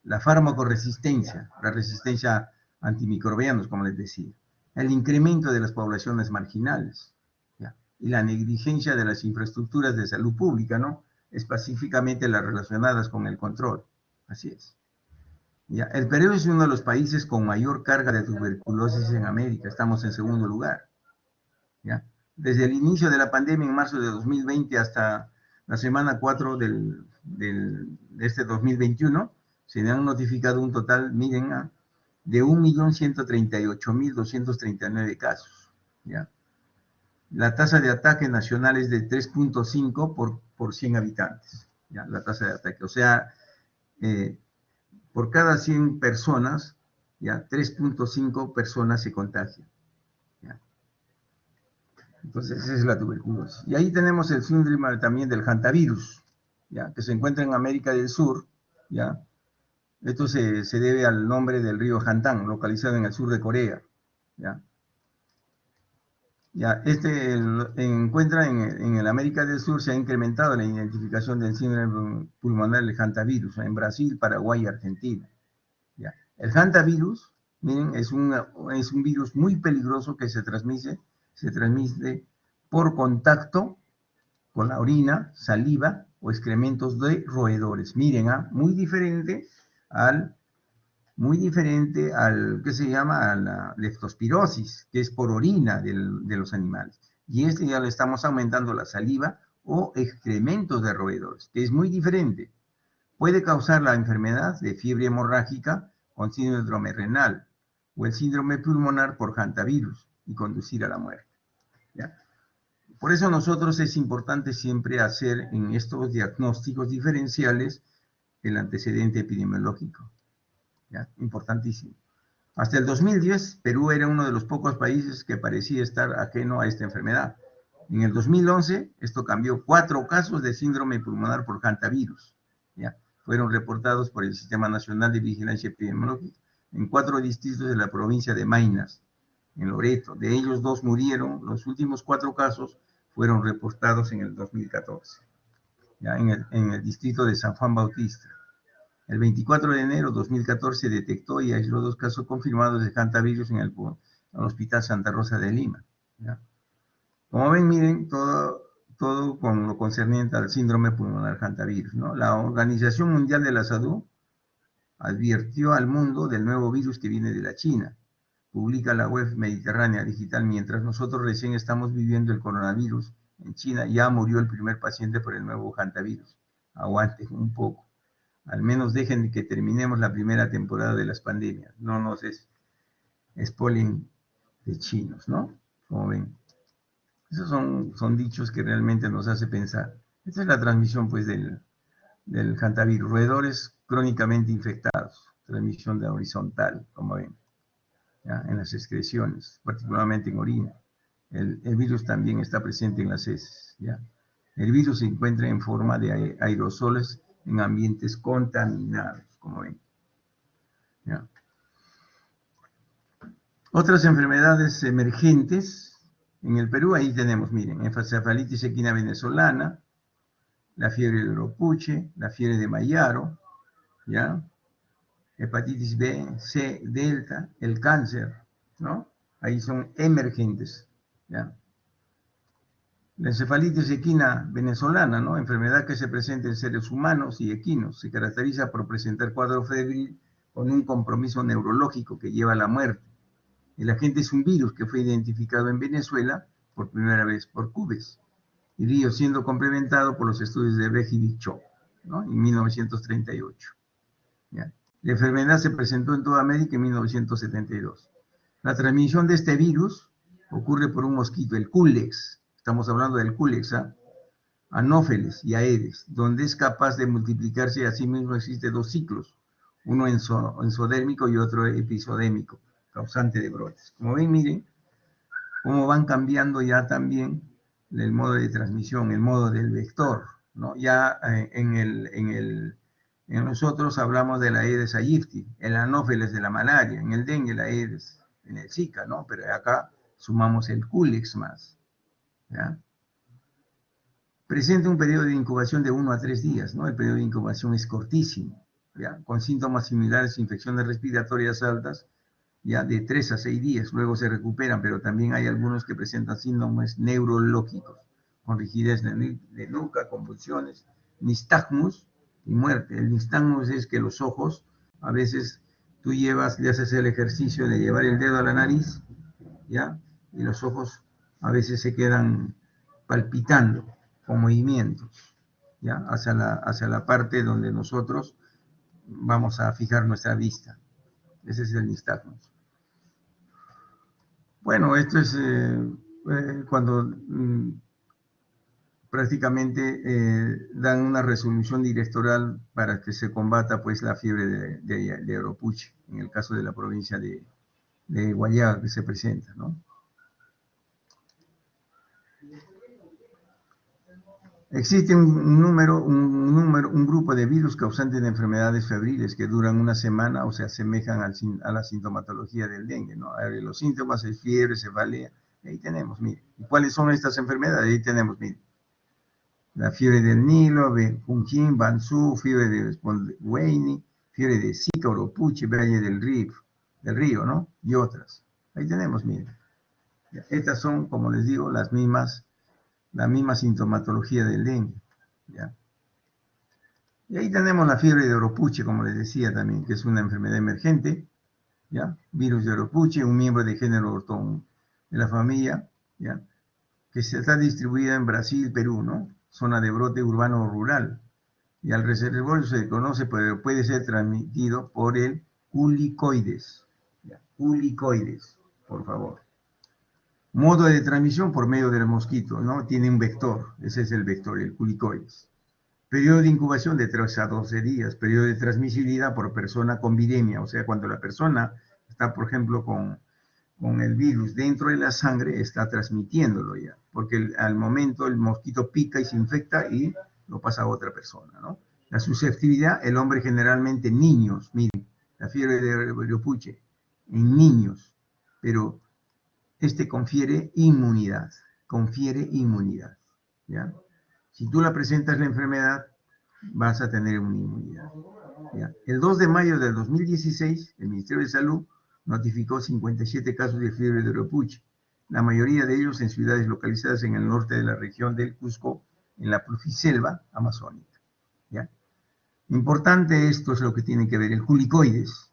La farmacoresistencia, la resistencia a antimicrobianos, como les decía. El incremento de las poblaciones marginales, ¿ya? Y la negligencia de las infraestructuras de salud pública, ¿no? Específicamente las relacionadas con el control. Así es. ¿Ya? El Perú es uno de los países con mayor carga de tuberculosis en América. Estamos en segundo lugar, ¿ya? Desde el inicio de la pandemia en marzo de 2020 hasta la semana 4 de este 2021, se le han notificado un total, miren, de 1.138.239 casos, ¿ya? La tasa de ataque nacional es de 3.5 por 100 habitantes, ¿ya? La tasa de ataque. O sea, por cada 100 personas, ya 3.5 personas se contagian. ¿Ya? Entonces, esa es la tuberculosis. Y ahí tenemos el síndrome también del hantavirus, ¿ya? Que se encuentra en América del Sur, ¿ya? Esto se debe al nombre del río Hantan, localizado en el sur de Corea, ¿ya? Ya, encuentra en el América del Sur, se ha incrementado la identificación del síndrome pulmonar del hantavirus en Brasil, Paraguay y Argentina. Ya. El hantavirus, miren, es un virus muy peligroso que se transmite por contacto con la orina, saliva o excrementos de roedores. Miren, muy diferente al que se llama a la leptospirosis, que es por orina de los animales. Y ya le estamos aumentando la saliva o excrementos de roedores, que es muy diferente. Puede causar la enfermedad de fiebre hemorrágica con síndrome renal o el síndrome pulmonar por hantavirus y conducir a la muerte. ¿Ya? Por eso nosotros es importante siempre hacer en estos diagnósticos diferenciales el antecedente epidemiológico. ¿Ya? Importantísimo. Hasta el 2010, Perú era uno de los pocos países que parecía estar ajeno a esta enfermedad. En el 2011, esto cambió. 4 casos de síndrome pulmonar por hantavirus, ¿ya? Fueron reportados por el Sistema Nacional de Vigilancia Epidemiológica en 4 distritos de la provincia de Maynas, en Loreto. De ellos 2 murieron. Los últimos 4 casos fueron reportados en el 2014, ¿ya? En el distrito de San Juan Bautista. El 24 de enero de 2014 detectó y aisló 2 casos confirmados de hantavirus en el Hospital Santa Rosa de Lima, ¿ya? Como ven, miren, todo con lo concerniente al síndrome pulmonar hantavirus, ¿no? La Organización Mundial de la Salud advirtió al mundo del nuevo virus que viene de la China. Publica la web Mediterránea Digital, mientras nosotros recién estamos viviendo el coronavirus en China, ya murió el primer paciente por el nuevo hantavirus. Aguanten un poco. Al menos dejen que terminemos la primera temporada de las pandemias. No nos spoilen de chinos, ¿no? Como ven. Esos son dichos que realmente nos hace pensar. Esta es la transmisión, pues, del hantavirus. Roedores crónicamente infectados. Transmisión de horizontal, como ven, ¿ya? En las excreciones, particularmente en orina. El virus también está presente en las heces, ¿ya? El virus se encuentra en forma de aerosoles en ambientes contaminados, como ven, ¿ya? Otras enfermedades emergentes en el Perú, ahí tenemos, miren, encefalitis equina venezolana, la fiebre del Uropuche, la fiebre de Mayaro, ¿ya? Hepatitis B, C, delta, el cáncer, ¿no? Ahí son emergentes, ¿ya? La encefalitis equina venezolana, ¿no? Enfermedad que se presenta en seres humanos y equinos. Se caracteriza por presentar cuadro febril con un compromiso neurológico que lleva a la muerte. El agente es un virus que fue identificado en Venezuela por primera vez por Cubes, y vino siendo complementado por los estudios de Beghi-Cho, ¿no? En 1938. ¿Ya? La enfermedad se presentó en toda América en 1972. La transmisión de este virus ocurre por un mosquito, el Culex. Estamos hablando del Culex, ¿ah? Anófeles y Aedes, donde es capaz de multiplicarse. Asimismo existe 2 ciclos, uno ensodérmico y otro episodémico, causante de brotes. Como ven, miren cómo van cambiando ya también el modo de transmisión, el modo del vector, ¿no? Ya en nosotros hablamos de la Aedes aegypti, el Anófeles de la malaria, en el dengue la Aedes, en el Zika, ¿no? Pero acá sumamos el Culex más, ¿ya? Presenta un periodo de incubación de 1 a 3 días, ¿no? El periodo de incubación es cortísimo, ¿ya? Con síntomas similares a infecciones respiratorias altas, ya de 3 a 6 días, luego se recuperan, pero también hay algunos que presentan síntomas neurológicos, con rigidez de nuca, convulsiones, nistagmus y muerte. El nistagmus es que los ojos, a veces tú le haces el ejercicio de llevar el dedo a la nariz, ¿ya? Y los ojos a veces se quedan palpitando con movimientos, ¿ya? Hacia la parte donde nosotros vamos a fijar nuestra vista. Ese es el nistagmus. Bueno, esto es cuando prácticamente dan una resolución directoral para que se combata pues la fiebre de Oropuche, en el caso de la provincia de Huallaga que se presenta, ¿no? Existe un grupo de virus causantes de enfermedades febriles que duran una semana o se asemejan a la sintomatología del dengue, ¿no? Los síntomas es fiebre, cefalea, ahí tenemos, mire. ¿Y cuáles son estas enfermedades? Ahí tenemos, mire. La fiebre del Nilo, Punjin, Bansú, fiebre de Weini, fiebre de Zika, Oropuche, Valle del Río, ¿no? Y otras. Ahí tenemos, miren. Estas son, como les digo, la misma sintomatología del dengue, ¿ya? Y ahí tenemos la fiebre de Oropuche, como les decía también, que es una enfermedad emergente, ¿ya? Virus de Oropuche, un miembro de género ortón de la familia, ¿ya? Que se está distribuida en Brasil, Perú, ¿no? Zona de brote urbano o rural. Y al reservorio se conoce, pero puede ser transmitido por el culicoides. ¿Ya? Culicoides, por favor. Modo de transmisión por medio del mosquito, ¿no? Tiene un vector, ese es el vector, el culicoides. Periodo de incubación de 3 a 12 días. Periodo de transmisibilidad por persona con viremia, o sea, cuando la persona está, por ejemplo, con el virus dentro de la sangre, está transmitiéndolo ya, porque al momento el mosquito pica y se infecta y lo pasa a otra persona, ¿no? La susceptibilidad, el hombre generalmente niños, miren, la fiebre de Oropuche, en niños, pero confiere inmunidad, ¿ya? Si tú la presentas la enfermedad, vas a tener una inmunidad, ¿ya? El 2 de mayo del 2016, el Ministerio de Salud notificó 57 casos de fiebre de Oropuche, la mayoría de ellos en ciudades localizadas en el norte de la región del Cusco, en la pluviselva amazónica, ¿ya? Importante, esto es lo que tiene que ver, el culicoides,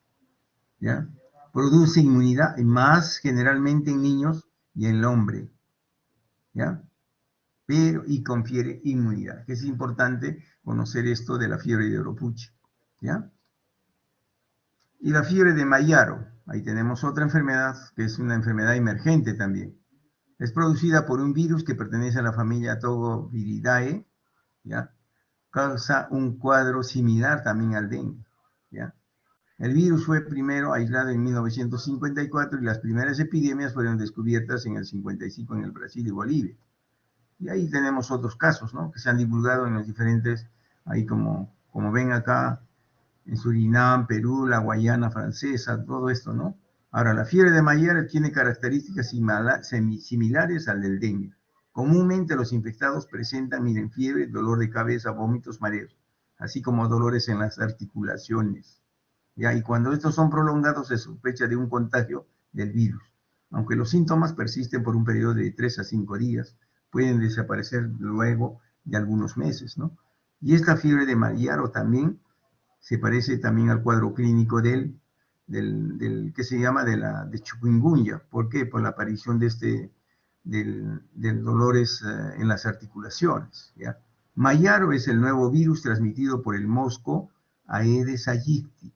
¿ya? Produce inmunidad, más generalmente en niños y en el hombre, ¿ya? Y confiere inmunidad, que es importante conocer esto de la fiebre de Oropuche, ¿ya? Y la fiebre de Mayaro, ahí tenemos otra enfermedad, que es una enfermedad emergente también. Es producida por un virus que pertenece a la familia Toboviridae, ¿ya? Causa un cuadro similar también al dengue, ¿ya? El virus fue primero aislado en 1954 y las primeras epidemias fueron descubiertas en el 55 en el Brasil y Bolivia. Y ahí tenemos otros casos, ¿no? Que se han divulgado en los diferentes, ahí como ven acá, en Surinam, Perú, la Guayana francesa, todo esto, ¿no? Ahora, la fiebre de Mayaro tiene características similares al del dengue. Comúnmente los infectados presentan, miren, fiebre, dolor de cabeza, vómitos, mareos, así como dolores en las articulaciones. ¿Ya? Y cuando estos son prolongados se sospecha de un contagio del virus. Aunque los síntomas persisten por un periodo de 3 a 5 días, pueden desaparecer luego de algunos meses, ¿no? Y esta fiebre de Mayaro también se parece también al cuadro clínico del que se llama de chikungunya. ¿Por qué? Por la aparición del dolores en las articulaciones, ¿ya? Mayaro es el nuevo virus transmitido por el mosco Aedes aegypti,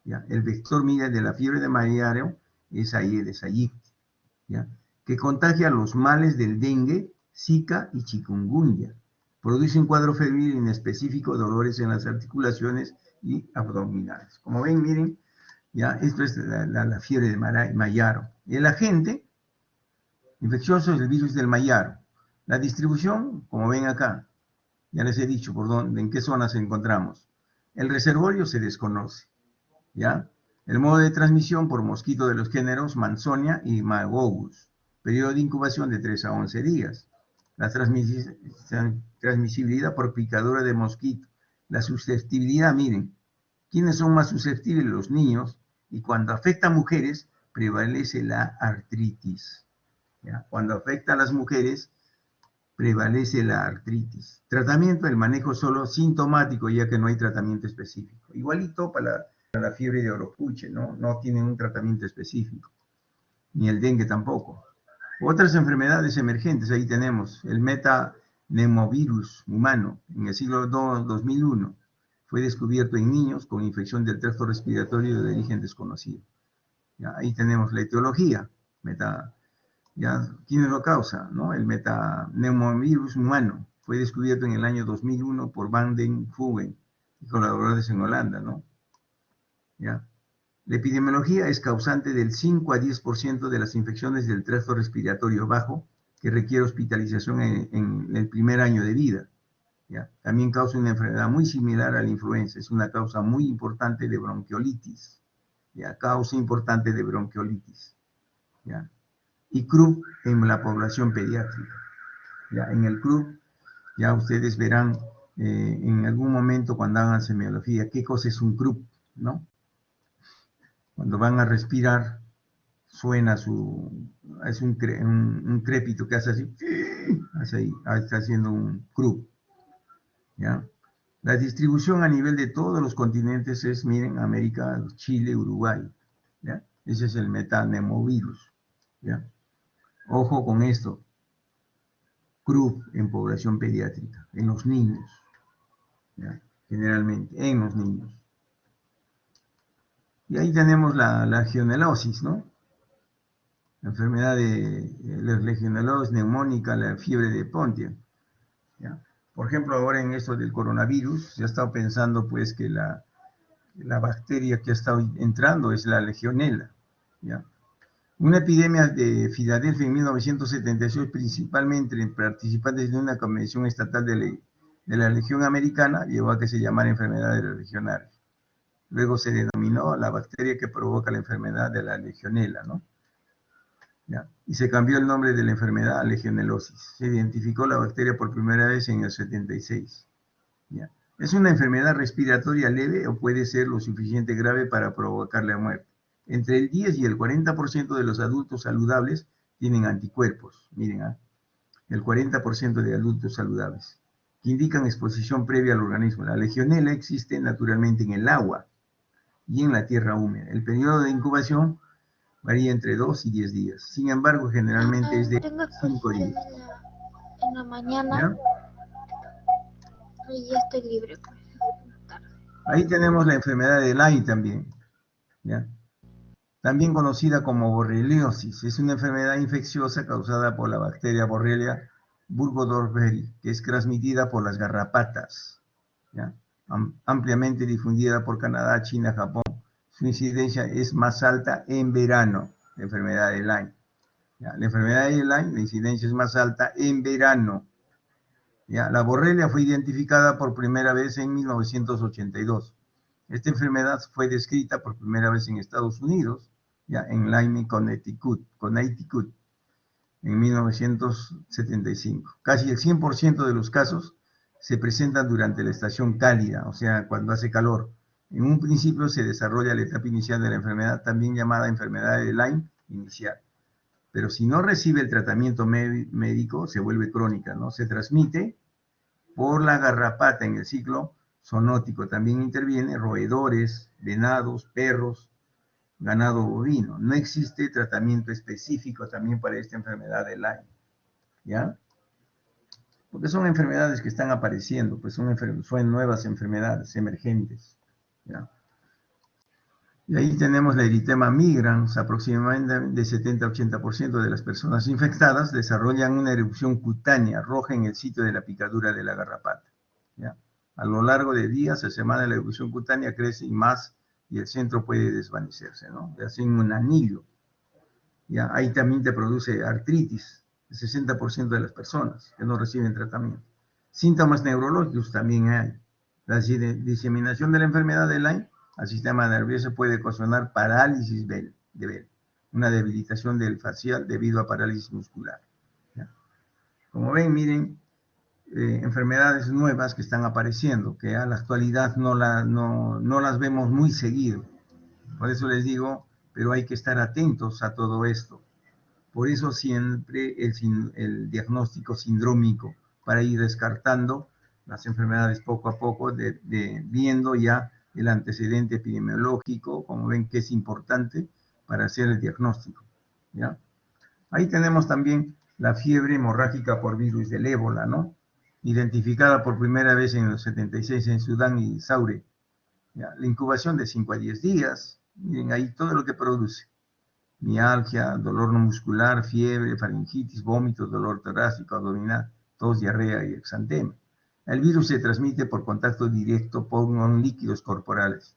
¿ya? El vector mira de la fiebre de Mayaro es Aedes aegypti, ¿ya? Que contagia los males del dengue, Zika y chikungunya. Produce un cuadro febril inespecífico, dolores en las articulaciones y abdominales. Como ven, miren, ya esto es la fiebre de Mayaro. El agente infeccioso es el virus del Mayaro. La distribución, como ven acá, ya les he dicho por dónde, en qué zonas encontramos. El reservorio se desconoce, ¿ya? El modo de transmisión por mosquito de los géneros Mansonia y Magobus. Periodo de incubación de 3 a 11 días. La transmisibilidad por picadura de mosquito. La susceptibilidad, miren, ¿quiénes son más susceptibles? Los niños. Y cuando afecta a mujeres, prevalece la artritis, ¿ya? Cuando afecta a las mujeres, prevalece la artritis. Tratamiento, el manejo solo sintomático, ya que no hay tratamiento específico. Igualito para la fiebre de Oropuche, ¿no? No tienen un tratamiento específico. Ni el dengue tampoco. Otras enfermedades emergentes, ahí tenemos el metapneumovirus humano, en el siglo 2001. Fue descubierto en niños con infección del tracto respiratorio de origen desconocido. ¿Ya? Ahí tenemos la etiología, ¿ya? ¿Quién lo causa? ¿No? El metapneumovirus humano. Fue descubierto en el año 2001 por Van den Hoogen y colaboradores en Holanda, ¿no? ¿Ya? La epidemiología es causante del 5 a 10% de las infecciones del tracto respiratorio bajo que requiere hospitalización en el primer año de vida. ¿Ya? También causa una enfermedad muy similar a la influenza, es una causa muy importante de bronquiolitis. ¿Ya? Causa importante de bronquiolitis. ¿Ya? Y CRUB en la población pediátrica. ¿Ya? En el CRUB, ya ustedes verán en algún momento cuando hagan semiología qué cosa es un CRUB, ¿no? Cuando van a respirar, suena es un crépito que hace así, ahí está haciendo un CRUB, ¿ya? La distribución a nivel de todos los continentes es, miren, América, Chile, Uruguay, ¿ya? Ese es el metanemovirus, ¿ya? Ojo con esto, CRUB en población pediátrica, en los niños, ¿ya? Generalmente, en los niños. Y ahí tenemos la legionelosis, ¿no? La enfermedad de la legionelosis neumónica, la fiebre de Pontiac, ¿ya? Por ejemplo, ahora en esto del coronavirus, se ha estado pensando pues que la bacteria que ha estado entrando es la legionela, ¿ya? Una epidemia de Filadelfia en 1976, principalmente en participantes de una convención estatal de la Legión Americana, llevó a que se llamara enfermedad de los legionarios. Luego se denominó la bacteria que provoca la enfermedad de la legionela, ¿no? ¿Ya? Y se cambió el nombre de la enfermedad a legionelosis. Se identificó la bacteria por primera vez en el 76. ¿Ya? Es una enfermedad respiratoria leve o puede ser lo suficiente grave para provocar la muerte. Entre el 10 y el 40% de los adultos saludables tienen anticuerpos. Miren, el 40% de adultos saludables, que indican exposición previa al organismo. La legionela existe naturalmente en el agua y en la tierra húmeda. El periodo de incubación varía entre 2 y 10 días. Sin embargo, generalmente es de Tengo 5 días. en la mañana. ¿Ya? Y ya estoy libre, pues. Ahí tenemos la enfermedad de Lyme también, ¿ya? También conocida como borreliosis. Es una enfermedad infecciosa causada por la bacteria Borrelia burgdorferi, que es transmitida por las garrapatas, ¿ya? Ampliamente difundida por Canadá, China, Japón. Su incidencia es más alta en verano, la enfermedad de Lyme. ¿Ya? La enfermedad de Lyme, la incidencia es más alta en verano. ¿Ya? La borrelia fue identificada por primera vez en 1982. Esta enfermedad fue descrita por primera vez en Estados Unidos, ya en Lyme, Connecticut, en 1975. Casi el 100% de los casos se presentan durante la estación cálida, o sea, cuando hace calor. En un principio se desarrolla la etapa inicial de la enfermedad, también llamada enfermedad de Lyme inicial. Pero si no recibe el tratamiento médico, se vuelve crónica, ¿no? Se transmite por la garrapata en el ciclo zoonótico. También interviene roedores, venados, perros, ganado bovino. No existe tratamiento específico también para esta enfermedad de Lyme, ¿ya? Porque son enfermedades que están apareciendo, pues son nuevas enfermedades emergentes, ¿ya? Y ahí tenemos la eritema migrans. Aproximadamente de 70-80% de las personas infectadas desarrollan una erupción cutánea roja en el sitio de la picadura de la garrapata, ¿ya? A lo largo de días o semanas la erupción cutánea crece y más y el centro puede desvanecerse, ¿no? Le hacen un anillo, ¿ya? Ahí también te produce artritis, el 60% de las personas que no reciben tratamiento. Síntomas neurológicos también hay. La diseminación de la enfermedad de Lyme al sistema nervioso puede ocasionar parálisis de Bell, una debilitación del facial debido a parálisis muscular, ¿ya? Como ven, miren, enfermedades nuevas que están apareciendo, que a la actualidad no las vemos muy seguido. Por eso les digo, pero hay que estar atentos a todo esto. Por eso siempre el diagnóstico sindrómico, para ir descartando las enfermedades poco a poco, viendo ya el antecedente epidemiológico, como ven que es importante para hacer el diagnóstico, ¿ya? Ahí tenemos también la fiebre hemorrágica por virus del ébola, ¿no? Identificada por primera vez en los 76 en Sudán y Zaire, ¿ya? La incubación de 5 a 10 días, miren ahí todo lo que produce. Mialgia, dolor no muscular, fiebre, faringitis, vómitos, dolor torácico, abdominal. tos, diarrea y exantema. El virus se transmite por contacto directo con líquidos corporales,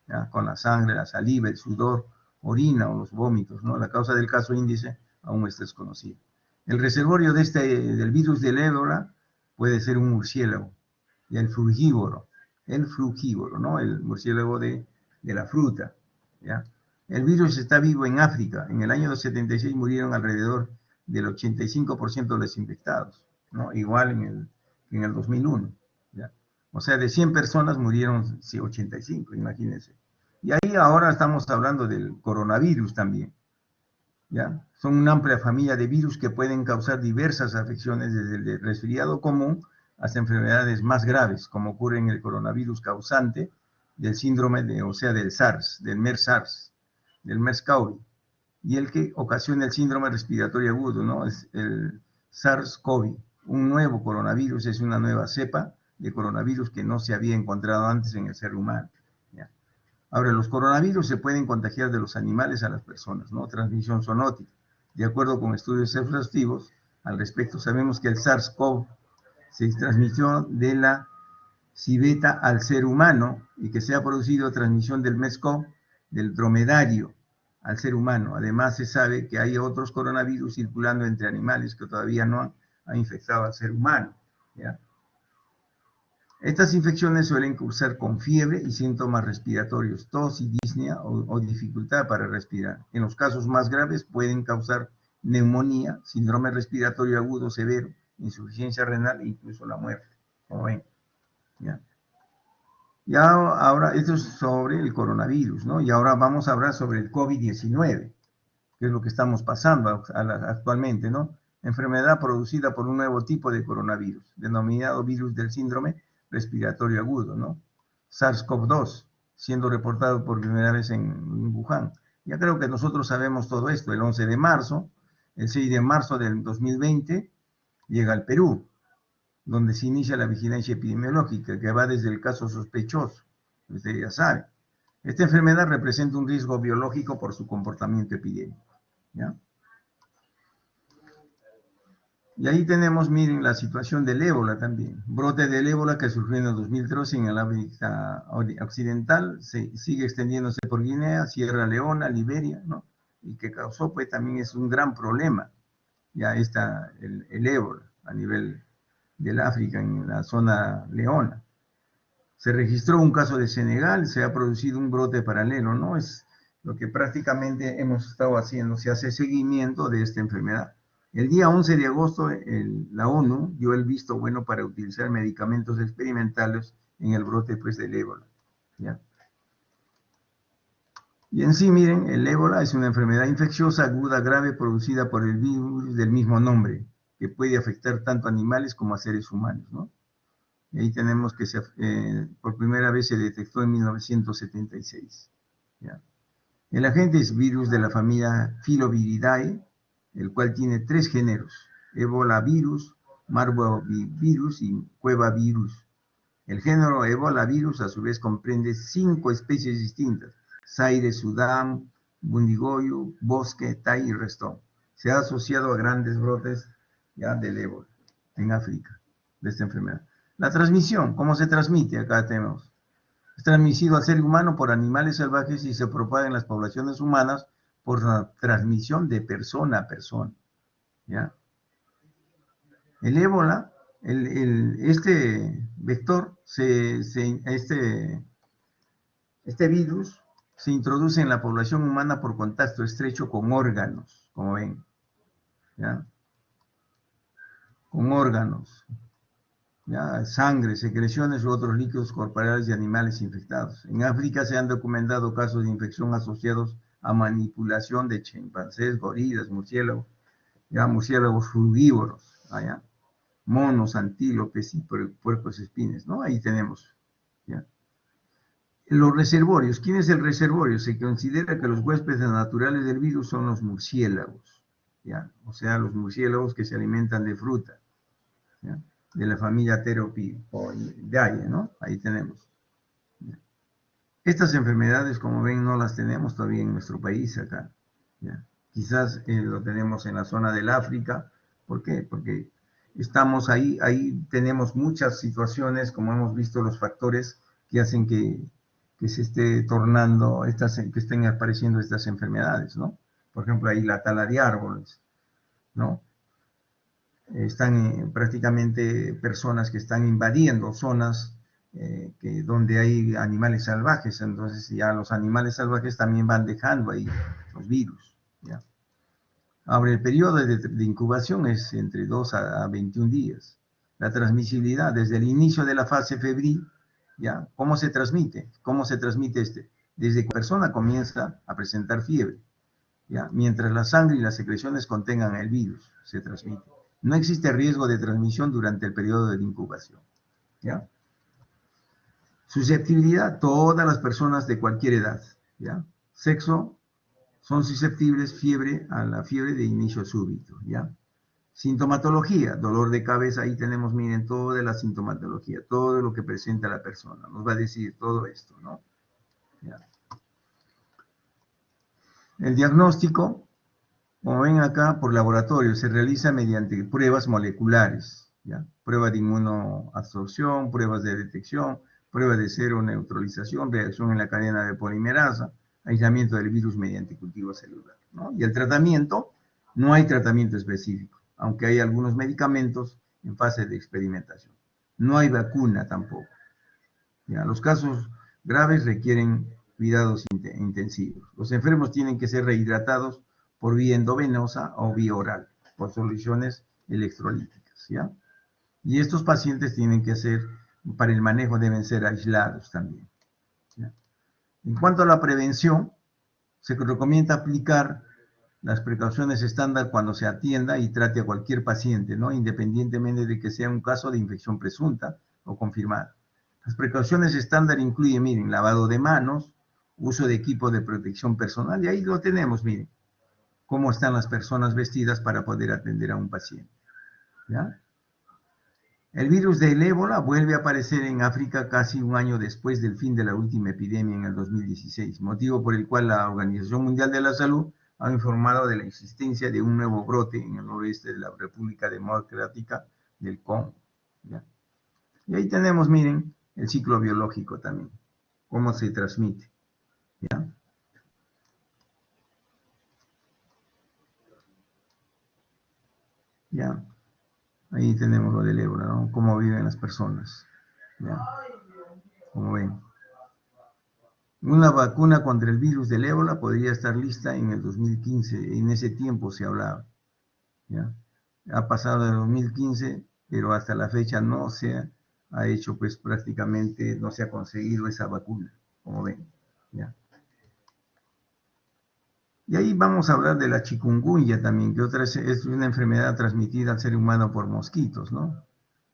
¿ya? Con la sangre, la saliva, el sudor, orina o los vómitos, ¿no? La causa del caso índice aún está desconocida. El reservorio del virus del ébola puede ser un murciélago, y el frugívoro, ¿no? El murciélago de la fruta, ¿ya? El virus está vivo en África. En el año 76 murieron alrededor del 85% de los infectados, ¿no? Igual en el 2001, ¿ya? O sea, de 100 personas murieron 85, imagínense. Y ahí ahora estamos hablando del coronavirus también, ¿ya? Son una amplia familia de virus que pueden causar diversas afecciones, desde el resfriado común hasta enfermedades más graves, como ocurre en el coronavirus causante del síndrome del SARS, del MERS-SARS, del MERS-CoV, y el que ocasiona el síndrome respiratorio agudo, ¿no? Es el SARS-CoV. Un nuevo coronavirus es una nueva cepa de coronavirus que no se había encontrado antes en el ser humano, ¿ya? Ahora, los coronavirus se pueden contagiar de los animales a las personas, ¿no? Transmisión zoonótica. De acuerdo con estudios exhaustivos al respecto, sabemos que el SARS-CoV se transmitió de la civeta al ser humano y que se ha producido transmisión del MERS-CoV del dromedario al ser humano. Además, se sabe que hay otros coronavirus circulando entre animales que todavía no han infectado al ser humano, ¿ya? Estas infecciones suelen cursar con fiebre y síntomas respiratorios, tos y disnea o dificultad para respirar. En los casos más graves pueden causar neumonía, síndrome respiratorio agudo severo, insuficiencia renal e incluso la muerte, como ven, ¿ya? Y ahora, esto es sobre el coronavirus, ¿no? Y ahora vamos a hablar sobre el COVID-19, que es lo que estamos pasando actualmente, ¿no? Enfermedad producida por un nuevo tipo de coronavirus, denominado virus del síndrome respiratorio agudo, ¿no? SARS-CoV-2, siendo reportado por primera vez en Wuhan. Ya creo que nosotros sabemos todo esto. El 11 de marzo, el 6 de marzo del 2020, llega al Perú, donde se inicia la vigilancia epidemiológica, que va desde el caso sospechoso. Ustedes ya saben. Esta enfermedad representa un riesgo biológico por su comportamiento epidémico, ¿ya? Y ahí tenemos, miren, la situación del ébola también. Brote del ébola que surgió en el 2013 en el África Occidental, sigue extendiéndose por Guinea, Sierra Leona, Liberia, ¿no? Y que causó, pues, también es un gran problema, ya está el ébola a nivel del África, en la zona leona. Se registró un caso de Senegal, se ha producido un brote paralelo, ¿no? Es lo que prácticamente hemos estado haciendo, se hace seguimiento de esta enfermedad. El día 11 de agosto, la ONU dio el visto bueno para utilizar medicamentos experimentales en el brote, pues, del ébola, ¿ya? Y en sí, miren, el ébola es una enfermedad infecciosa aguda grave producida por el virus del mismo nombre, que puede afectar tanto a animales como a seres humanos, ¿no? Y ahí tenemos que por primera vez se detectó en 1976, ¿ya? El agente es virus de la familia Filoviridae, el cual tiene 3 géneros: Ebolavirus, Marburgvirus y Cuevavirus. El género Ebolavirus a su vez comprende 5 especies distintas: Zaire, Sudán, Bundigoyu, Bosque, Tai y Restón. Se ha asociado a grandes brotes ya del ébola en África, de esta enfermedad. La transmisión, ¿cómo se transmite? Acá tenemos. Es transmitido al ser humano por animales salvajes y se propaga en las poblaciones humanas por la transmisión de persona a persona, ¿ya? El ébola, este vector, este virus se introduce en la población humana por contacto estrecho con órganos, como ven, ¿ya? Con órganos, ¿ya? Sangre, secreciones u otros líquidos corporales de animales infectados. En África se han documentado casos de infección asociados a manipulación de chimpancés, gorilas, murciélagos, ya, murciélagos frugívoros, ¿ya? Monos, antílopes y puercos espines, ¿no? Ahí tenemos, ¿ya? Los reservorios. ¿Quién es el reservorio? Se considera que los huéspedes naturales del virus son los murciélagos, ¿ya? O sea, los murciélagos que se alimentan de fruta, ¿ya? De la familia Pteropidae, ¿no? Ahí tenemos, ¿ya? Estas enfermedades, como ven, no las tenemos todavía en nuestro país acá, ¿ya? Quizás lo tenemos en la zona del África. ¿Por qué? Porque estamos ahí tenemos muchas situaciones, como hemos visto, los factores que hacen que se esté tornando, que estén apareciendo estas enfermedades, ¿no? Por ejemplo, ahí la tala de árboles, ¿no? Están prácticamente personas que están invadiendo zonas donde hay animales salvajes, entonces ya los animales salvajes también van dejando ahí los virus, ¿ya? Ahora, el periodo de incubación es entre 2 a 21 días. La transmisibilidad desde el inicio de la fase febril, ¿ya? ¿Cómo se transmite? ¿Cómo se transmite este? Desde que la persona comienza a presentar fiebre, ¿ya? Mientras la sangre y las secreciones contengan el virus, se transmite. No existe riesgo de transmisión durante el periodo de incubación, ¿ya? Susceptibilidad, todas las personas de cualquier edad, ¿ya? Sexo, son susceptibles a la fiebre de inicio súbito, ¿ya? Sintomatología, dolor de cabeza, ahí tenemos, miren, toda la sintomatología, todo lo que presenta la persona, nos va a decir todo esto, ¿no? ¿Ya? El diagnóstico, como ven acá, por laboratorio, se realiza mediante pruebas moleculares, ¿ya? Prueba de inmunoabsorción, pruebas de detección, prueba de neutralización, reacción en la cadena de polimerasa, aislamiento del virus mediante cultivo celular, ¿no? Y el tratamiento, no hay tratamiento específico, aunque hay algunos medicamentos en fase de experimentación. No hay vacuna tampoco, ¿ya? Los casos graves requieren cuidados intensivos. Los enfermos tienen que ser rehidratados por vía endovenosa o vía oral, por soluciones electrolíticas, ¿ya? Y estos pacientes tienen que ser, para el manejo deben ser aislados también, ¿ya? En cuanto a la prevención, se recomienda aplicar las precauciones estándar cuando se atienda y trate a cualquier paciente, ¿no? Independientemente de que sea un caso de infección presunta o confirmada. Las precauciones estándar incluyen, miren, lavado de manos, uso de equipo de protección personal, y ahí lo tenemos, miren, cómo están las personas vestidas para poder atender a un paciente, ¿ya? El virus del ébola vuelve a aparecer en África casi un año después del fin de la última epidemia en el 2016, motivo por el cual la Organización Mundial de la Salud ha informado de la existencia de un nuevo brote en el noroeste de la República Democrática del Congo, ¿ya? Y ahí tenemos, miren, el ciclo biológico también, cómo se transmite, ¿ya? ¿Ya? Ahí tenemos lo del ébola, ¿no? Cómo viven las personas, ¿ya? Como ven. Una vacuna contra el virus del ébola podría estar lista en el 2015, en ese tiempo se hablaba, ¿ya? Ha pasado el 2015, pero hasta la fecha no se ha hecho, pues prácticamente no se ha conseguido esa vacuna, como ven, ¿ya? Y ahí vamos a hablar de la chikungunya también, que otra es una enfermedad transmitida al ser humano por mosquitos, ¿no?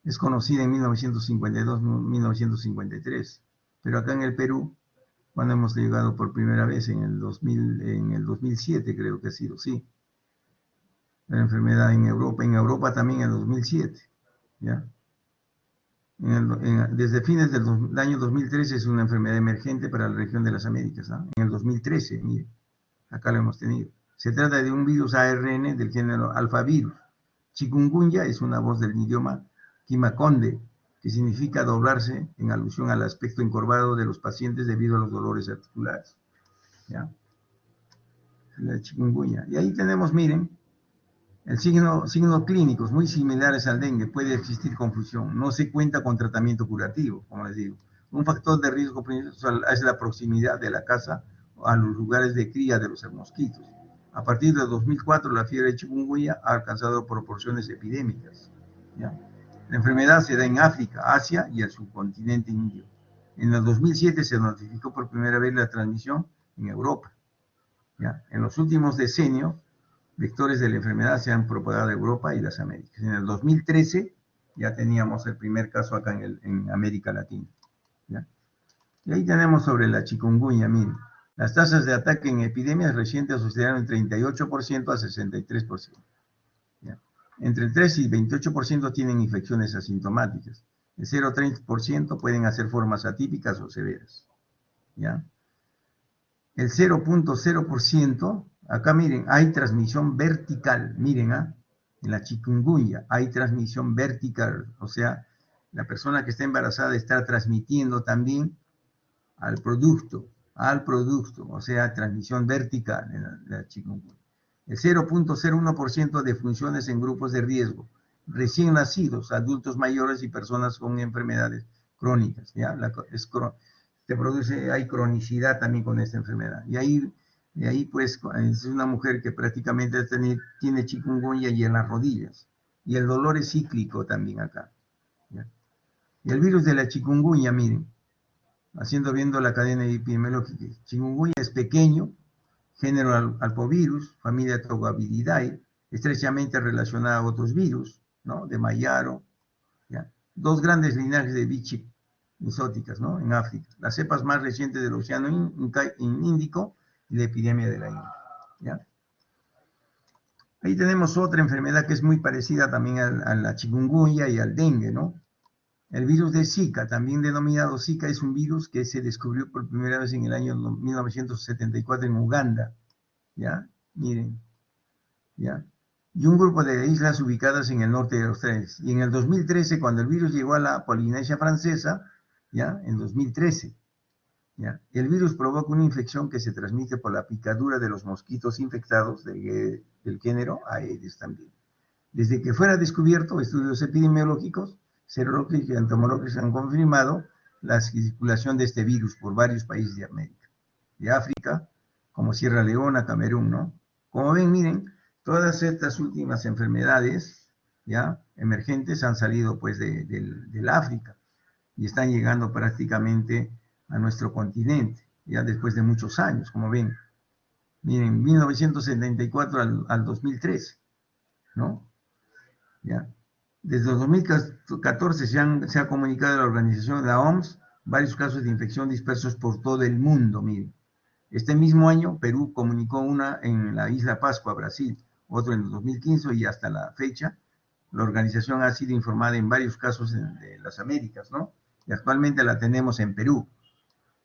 Es conocida en 1952-1953, pero acá en el Perú, cuando hemos llegado por primera vez en el 2007 creo que ha sido, sí, la enfermedad en Europa también en el 2007, ¿ya? Desde fines del año 2013 es una enfermedad emergente para la región de las Américas, ¿no? En el 2013, mire, acá lo hemos tenido. Se trata de un virus ARN del género alfavirus. Chikungunya es una voz del idioma Kimakonde, que significa doblarse en alusión al aspecto encorvado de los pacientes debido a los dolores articulares, ¿ya? La chikungunya. Y ahí tenemos, miren, signos clínicos muy similares al dengue. Puede existir confusión. No se cuenta con tratamiento curativo, como les digo. Un factor de riesgo principal es la proximidad de la casa a los lugares de cría de los mosquitos. A partir de 2004, la fiebre de chikungunya ha alcanzado proporciones epidémicas, ¿ya? La enfermedad se da en África, Asia y el subcontinente indio. En el 2007 se notificó por primera vez la transmisión en Europa, ¿ya? En los últimos decenios, vectores de la enfermedad se han propagado a Europa y las Américas. En el 2013 ya teníamos el primer caso acá en América Latina, ¿ya? Y ahí tenemos sobre la chikungunya, miren, las tasas de ataque en epidemias recientes oscilaron de 38% a 63%, ¿ya? Entre el 3 y 28% tienen infecciones asintomáticas. El 0,30% pueden hacer formas atípicas o severas, ¿ya? El 0,0%, acá miren, hay transmisión vertical, miren, ¿ah? En la chikungunya hay transmisión vertical, o sea, la persona que está embarazada está transmitiendo también al producto, o sea, transmisión vertical en la chikungunya. El 0.01% de funciones en grupos de riesgo, recién nacidos, adultos mayores y personas con enfermedades crónicas, ¿ya? Hay cronicidad también con esta enfermedad. Y ahí pues es una mujer que prácticamente tiene chikungunya y en las rodillas. Y el dolor es cíclico también acá, ¿ya? Y el virus de la chikungunya, miren, viendo la cadena epidemiológica, chikungunya es pequeño, género alpovirus, familia Tobacillidae, estrechamente relacionada a otros virus, ¿no? De Mayaro, ¿ya? Dos grandes linajes de bichis exóticas, ¿no? En África. Las cepas más recientes del Océano Índico y la epidemia de la India, ¿ya? Ahí tenemos otra enfermedad que es muy parecida también a la chikungunya y al dengue, ¿no? El virus de Zika, también denominado Zika, es un virus que se descubrió por primera vez en el año 1974 en Uganda, ¿ya? Miren, ¿ya? Y un grupo de islas ubicadas en el norte de Australia. Y en el 2013, cuando el virus llegó a la Polinesia Francesa, ¿ya? En 2013, ¿ya? El virus provoca una infección que se transmite por la picadura de los mosquitos infectados del género Aedes también. Desde que fuera descubierto, estudios epidemiológicos, serológicos y entomológicos han confirmado la circulación de este virus por varios países de América, de África, como Sierra Leona, Camerún, ¿no? Como ven, miren, todas estas últimas enfermedades, ¿ya? Emergentes han salido pues del África y están llegando prácticamente a nuestro continente, ya después de muchos años, como ven. Miren, 1974 al 2013, ¿no? ¿Ya? Desde el 2014 se ha comunicado a la organización de la OMS varios casos de infección dispersos por todo el mundo, miren. Este mismo año, Perú comunicó una en la isla Pascua, Brasil, otro en el 2015 y hasta la fecha, la organización ha sido informada en varios casos de las Américas, ¿no? Y actualmente la tenemos en Perú,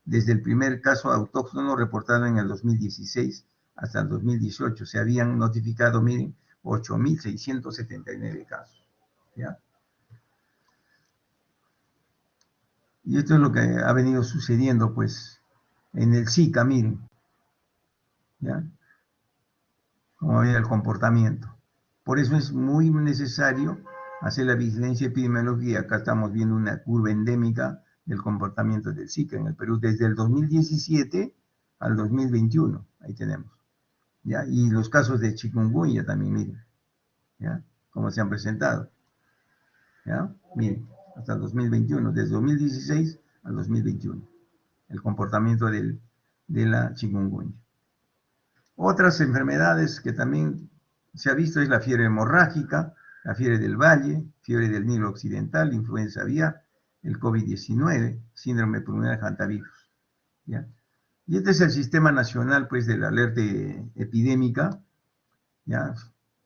desde el primer caso autóctono reportado en el 2016 hasta el 2018. Se habían notificado, miren, 8.679 casos, ¿ya? Y esto es lo que ha venido sucediendo, pues, en el Zika, miren, ¿ya? Como ve el comportamiento. Por eso es muy necesario hacer la vigilancia epidemiológica. Acá estamos viendo una curva endémica del comportamiento del Zika en el Perú desde el 2017 al 2021. Ahí tenemos, ¿ya? Y los casos de chikungunya también, miren, ¿ya? Cómo se han presentado, ¿ya? Miren, hasta el 2021, desde 2016 al 2021, el comportamiento de la chikungunya. Otras enfermedades que también se ha visto es la fiebre hemorrágica, la fiebre del Valle, fiebre del Nilo Occidental, influenza aviar, el COVID-19, síndrome pulmonar hantavirus, ¿ya? Y este es el sistema nacional, pues, de la alerta epidémica, ¿ya?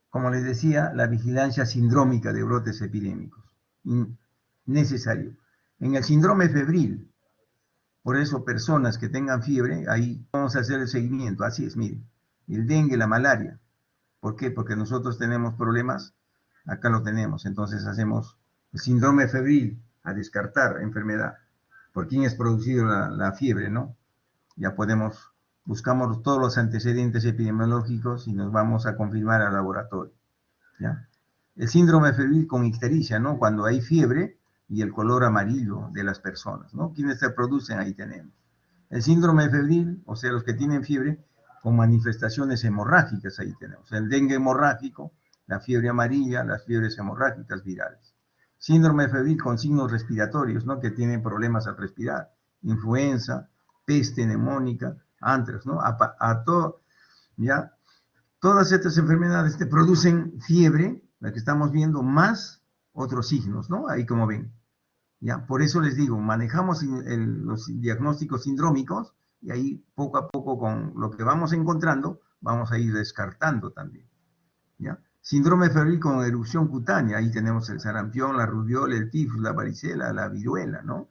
Como les decía, la vigilancia sindrómica de brotes epidémicos, necesario. En el síndrome febril, por eso personas que tengan fiebre, ahí vamos a hacer el seguimiento, así es, miren, el dengue, la malaria. ¿Por qué? Porque nosotros tenemos problemas, acá lo tenemos, entonces hacemos el síndrome febril, a descartar enfermedad. ¿Por quién es producido la fiebre, no? Ya buscamos todos los antecedentes epidemiológicos y nos vamos a confirmar al laboratorio, ¿ya? El síndrome febril con ictericia, ¿no? Cuando hay fiebre y el color amarillo de las personas, ¿no? ¿Quiénes se producen? Ahí tenemos. El síndrome febril, o sea, los que tienen fiebre con manifestaciones hemorrágicas, ahí tenemos. El dengue hemorrágico, la fiebre amarilla, las fiebres hemorrágicas virales. Síndrome febril con signos respiratorios, ¿no? Que tienen problemas al respirar. Influenza, peste neumónica, antrax, ¿no? ¿Ya? Todas estas enfermedades te producen fiebre, la que estamos viendo, más otros signos, ¿no? Ahí como ven. ¿Ya? Por eso les digo, manejamos los diagnósticos sindrómicos y ahí poco a poco con lo que vamos encontrando, vamos a ir descartando también, ¿ya? Síndrome febril con erupción cutánea, ahí tenemos el sarampión, la rubiola, el tifus, la varicela, la viruela, ¿no?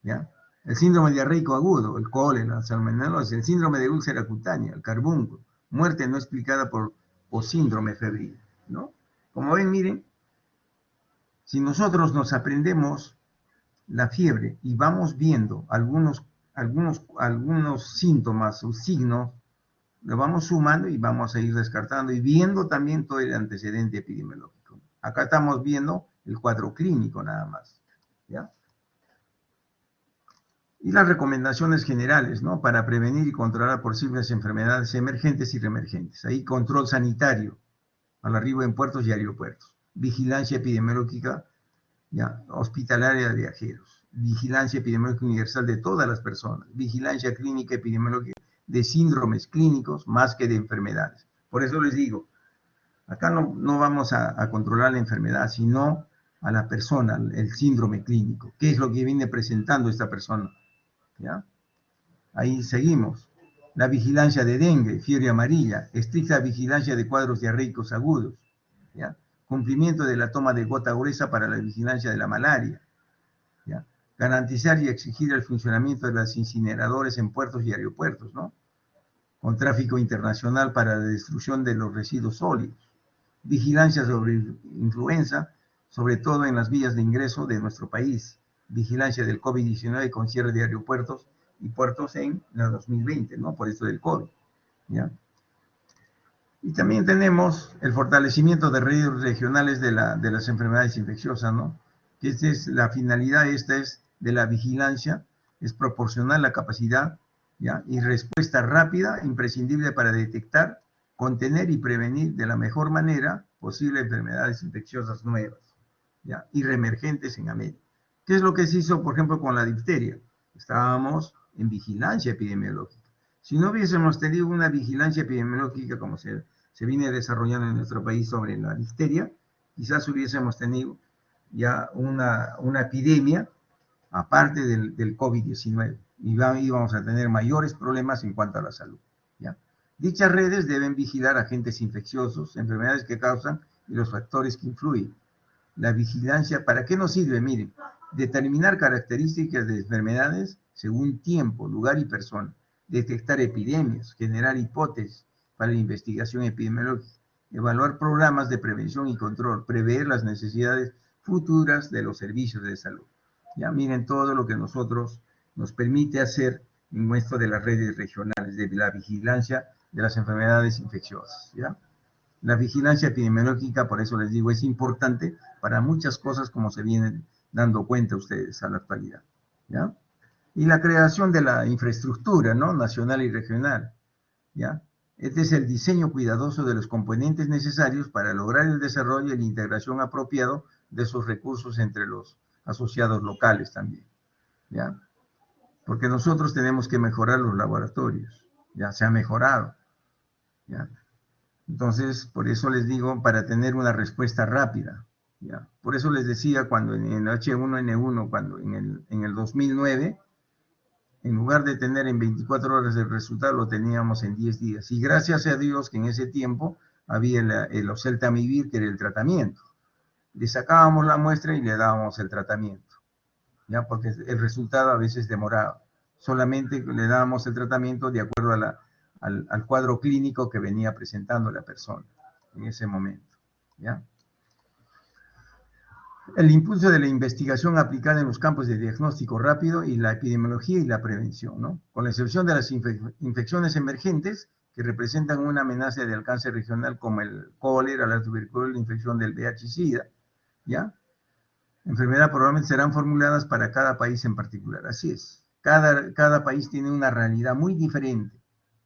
¿Ya? El síndrome diarreico agudo, el cólera, la salmonellosis, el síndrome de úlcera cutánea, el carbúnculo, muerte no explicada por síndrome febril, ¿no? Como ven, miren, si nosotros nos aprendemos la fiebre y vamos viendo algunos síntomas o signos, lo vamos sumando y vamos a ir descartando y viendo también todo el antecedente epidemiológico. Acá estamos viendo el cuadro clínico nada más, ¿ya? Y las recomendaciones generales, ¿no? Para prevenir y controlar posibles enfermedades emergentes y reemergentes. Ahí control sanitario al arribo en puertos y aeropuertos. Vigilancia epidemiológica, ¿ya? Hospitalaria de viajeros. Vigilancia epidemiológica universal de todas las personas. Vigilancia clínica epidemiológica de síndromes clínicos más que de enfermedades. Por eso les digo, acá no vamos a controlar la enfermedad, sino a la persona, el síndrome clínico. ¿Qué es lo que viene presentando esta persona? ¿Ya? Ahí seguimos. La vigilancia de dengue, fiebre amarilla, estricta vigilancia de cuadros diarreicos agudos, ¿ya? Cumplimiento de la toma de gota gruesa para la vigilancia de la malaria, ¿ya? Garantizar y exigir el funcionamiento de las incineradoras en puertos y aeropuertos, ¿no? Con tráfico internacional para la destrucción de los residuos sólidos. Vigilancia sobre influenza, sobre todo en las vías de ingreso de nuestro país. Vigilancia del COVID-19 con cierre de aeropuertos y puertos en el 2020, ¿no? Por esto del COVID, ¿ya? Y también tenemos el fortalecimiento de redes regionales de las enfermedades infecciosas, ¿no? Que esta es la finalidad, esta es de la vigilancia, es proporcionar la capacidad, ¿ya? Y respuesta rápida, imprescindible para detectar, contener y prevenir de la mejor manera posible enfermedades infecciosas nuevas, ¿ya? Y reemergentes en América. ¿Qué es lo que se hizo, por ejemplo, con la difteria? Estábamos en vigilancia epidemiológica. Si no hubiésemos tenido una vigilancia epidemiológica como se viene desarrollando en nuestro país sobre la difteria, quizás hubiésemos tenido ya una epidemia aparte del COVID-19 y íbamos a tener mayores problemas en cuanto a la salud, ¿ya? Dichas redes deben vigilar agentes infecciosos, enfermedades que causan y los factores que influyen. La vigilancia, ¿para qué nos sirve? Miren, determinar características de enfermedades según tiempo, lugar y persona, detectar epidemias, generar hipótesis para la investigación epidemiológica, evaluar programas de prevención y control, prever las necesidades futuras de los servicios de salud. Ya miren todo lo que nos permite hacer en esto de las redes regionales, de la vigilancia de las enfermedades infecciosas, ¿ya? La vigilancia epidemiológica, por eso les digo, es importante para muchas cosas como se vienen dando cuenta ustedes a la actualidad, ¿ya? Y la creación de la infraestructura, ¿no? Nacional y regional, ¿ya? Este es el diseño cuidadoso de los componentes necesarios para lograr el desarrollo y la integración apropiado de esos recursos entre los asociados locales también, ¿ya? Porque nosotros tenemos que mejorar los laboratorios, ya se ha mejorado, ¿ya? Entonces, por eso les digo, para tener una respuesta rápida, ¿ya? Por eso les decía cuando en H1N1, cuando en el 2009, en lugar de tener en 24 horas el resultado, lo teníamos en 10 días. Y gracias a Dios que en ese tiempo había el oseltamivir, que era el tratamiento. Le sacábamos la muestra y le dábamos el tratamiento, ¿ya? Porque el resultado a veces demoraba. Solamente le dábamos el tratamiento de acuerdo al cuadro clínico que venía presentando la persona en ese momento, ¿ya? El impulso de la investigación aplicada en los campos de diagnóstico rápido y la epidemiología y la prevención, ¿no? Con la excepción de las infecciones emergentes que representan una amenaza de alcance regional como el cólera, la tuberculosis, la infección del VIH-Sida, ¿ya? Enfermedad probablemente serán formuladas para cada país en particular, así es. Cada país tiene una realidad muy diferente.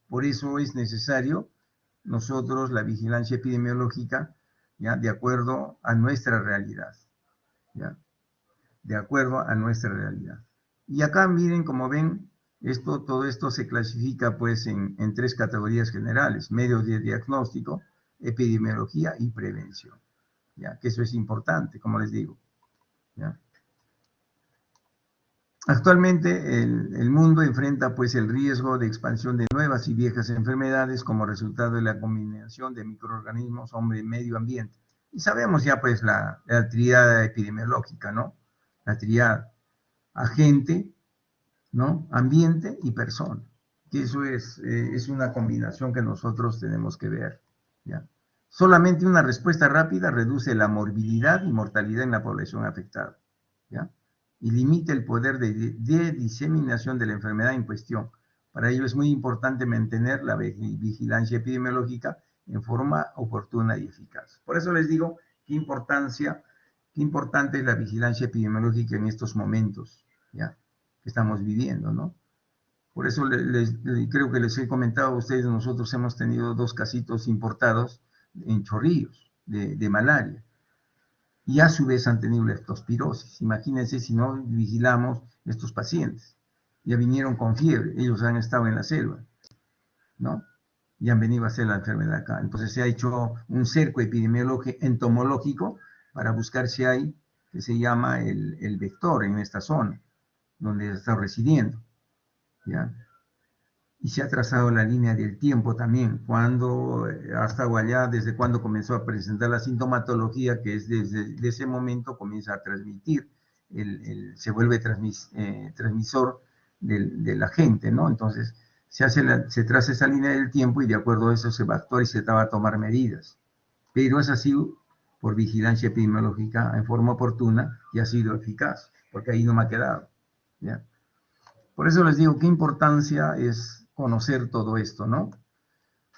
Por eso es necesario nosotros la vigilancia epidemiológica, ¿ya? De acuerdo a nuestra realidad, ¿ya? De acuerdo a nuestra realidad. Y acá miren, como ven, todo esto se clasifica pues en 3 categorías generales: medios de diagnóstico, epidemiología y prevención, ¿ya? Que eso es importante, como les digo, ¿ya? Actualmente el mundo enfrenta pues el riesgo de expansión de nuevas y viejas enfermedades como resultado de la combinación de microorganismos, hombre, medio ambiente. Y sabemos ya pues la tríada epidemiológica, ¿no? La tríada agente, ¿no? Ambiente y persona. Que eso es una combinación que nosotros tenemos que ver, ¿ya? Solamente una respuesta rápida reduce la morbilidad y mortalidad en la población afectada, ¿ya? Y limita el poder de diseminación de la enfermedad en cuestión. Para ello es muy importante mantener la vigilancia epidemiológica en forma oportuna y eficaz. Por eso les digo qué importante es la vigilancia epidemiológica en estos momentos, ¿ya? Que estamos viviendo, ¿no? Por eso creo que les he comentado a ustedes, nosotros hemos tenido 2 casitos importados en Chorrillos de malaria. Y a su vez han tenido leptospirosis. Imagínense si no vigilamos estos pacientes. Ya vinieron con fiebre, ellos han estado en la selva, ¿no? Y han venido a hacer la enfermedad acá. Entonces se ha hecho un cerco epidemiológico entomológico para buscar si hay, que se llama el vector en esta zona, donde está residiendo, ¿ya? Y se ha trazado la línea del tiempo también, cuando ha estado allá, desde cuando comenzó a presentar la sintomatología, que es desde ese momento comienza a transmitir, se vuelve transmisor de la gente, ¿no? Entonces, se traza esa línea del tiempo y de acuerdo a eso se va a actuar y se va a tomar medidas. Pero es así por vigilancia epidemiológica en forma oportuna y ha sido eficaz, porque ahí no me ha quedado, ¿ya? Por eso les digo qué importancia es conocer todo esto, ¿no?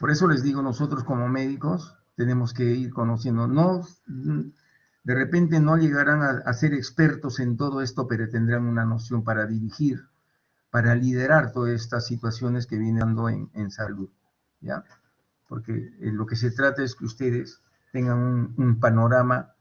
Por eso les digo, nosotros como médicos tenemos que ir conociendo, no, de repente no llegarán a ser expertos en todo esto, pero tendrán una noción para dirigir, para liderar todas estas situaciones que vienen dando en salud, ¿ya? Porque lo que se trata es que ustedes tengan un panorama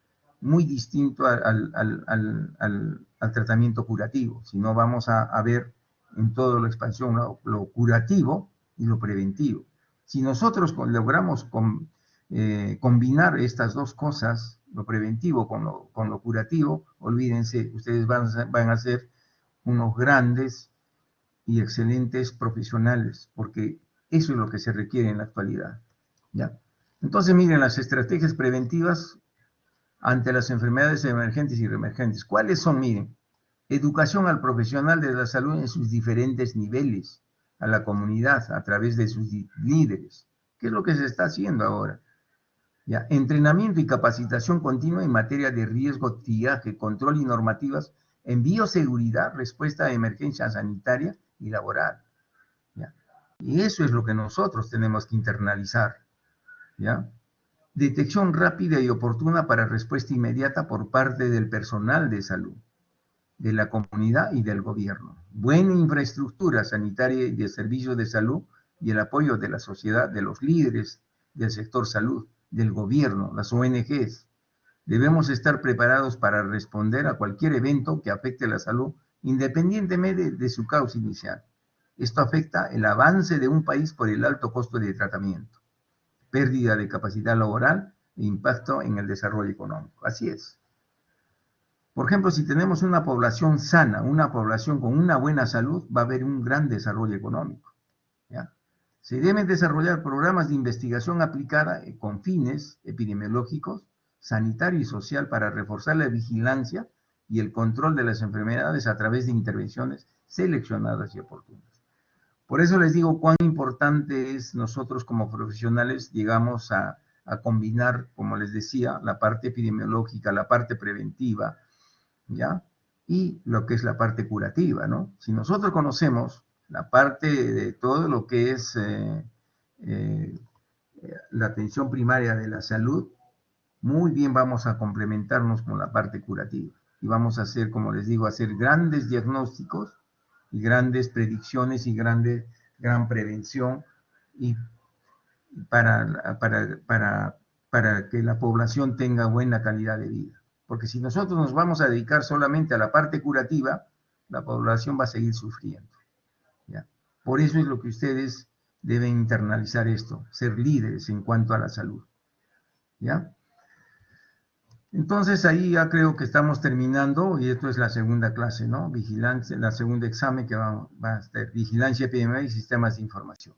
muy distinto al tratamiento curativo, si no vamos a ver en toda la expansión lo curativo y lo preventivo. Si nosotros logramos combinar estas dos cosas, lo preventivo con lo curativo, olvídense, ustedes van a ser unos grandes y excelentes profesionales, porque eso es lo que se requiere en la actualidad, ¿ya? Entonces, miren, las estrategias preventivas ante las enfermedades emergentes y reemergentes. ¿Cuáles son? Miren, educación al profesional de la salud en sus diferentes niveles, a la comunidad, a través de sus líderes. ¿Qué es lo que se está haciendo ahora? ¿Ya? Entrenamiento y capacitación continua en materia de riesgo, triaje, control y normativas en bioseguridad, respuesta a emergencia sanitaria y laboral, ¿ya? Y eso es lo que nosotros tenemos que internalizar, ¿ya? Detección rápida y oportuna para respuesta inmediata por parte del personal de salud, de la comunidad y del gobierno. Buena infraestructura sanitaria y de servicios de salud y el apoyo de la sociedad, de los líderes del sector salud, del gobierno, las ONGs. Debemos estar preparados para responder a cualquier evento que afecte la salud, independientemente de su causa inicial. Esto afecta el avance de un país por el alto costo de tratamiento, pérdida de capacidad laboral e impacto en el desarrollo económico. Así es. Por ejemplo, si tenemos una población sana, una población con una buena salud, va a haber un gran desarrollo económico, ¿ya? Se deben desarrollar programas de investigación aplicada con fines epidemiológicos, sanitario y social para reforzar la vigilancia y el control de las enfermedades a través de intervenciones seleccionadas y oportunas. Por eso les digo cuán importante es nosotros como profesionales llegamos a combinar, como les decía, la parte epidemiológica, la parte preventiva, ¿ya? Y lo que es la parte curativa, ¿no? Si nosotros conocemos la parte de todo lo que es la atención primaria de la salud, muy bien vamos a complementarnos con la parte curativa. Y vamos a hacer, como les digo, hacer grandes diagnósticos y grandes predicciones y gran prevención y para que la población tenga buena calidad de vida. Porque si nosotros nos vamos a dedicar solamente a la parte curativa, la población va a seguir sufriendo, ¿ya? Por eso es lo que ustedes deben internalizar esto, ser líderes en cuanto a la salud, ¿ya? Entonces ahí ya creo que estamos terminando y esto es la segunda clase, ¿no? Vigilancia, la segunda examen que va a ser vigilancia epidemiológica y sistemas de información,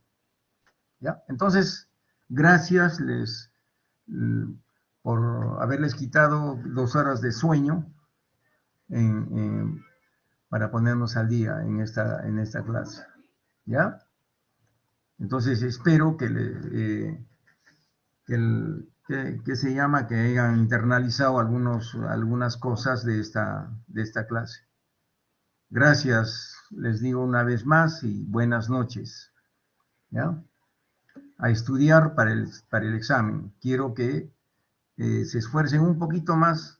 ¿ya? Entonces, gracias por haberles quitado 2 horas de sueño para ponernos al día en esta clase, ¿ya? Entonces espero que que se llama, que hayan internalizado algunas cosas de esta clase. Gracias, les digo una vez más, y buenas noches. ¿Ya? A estudiar para el examen. Quiero que se esfuercen un poquito más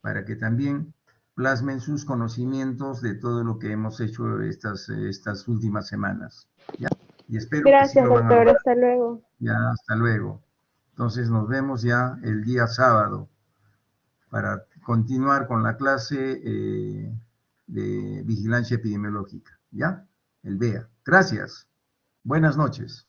para que también plasmen sus conocimientos de todo lo que hemos hecho estas últimas semanas. ¿Ya? Y espero que sí Gracias, lo van a doctor. lograr. Hasta luego. Ya, hasta luego. Entonces nos vemos ya el día sábado para continuar con la clase de vigilancia epidemiológica. ¿Ya? El VEA. Gracias. Buenas noches.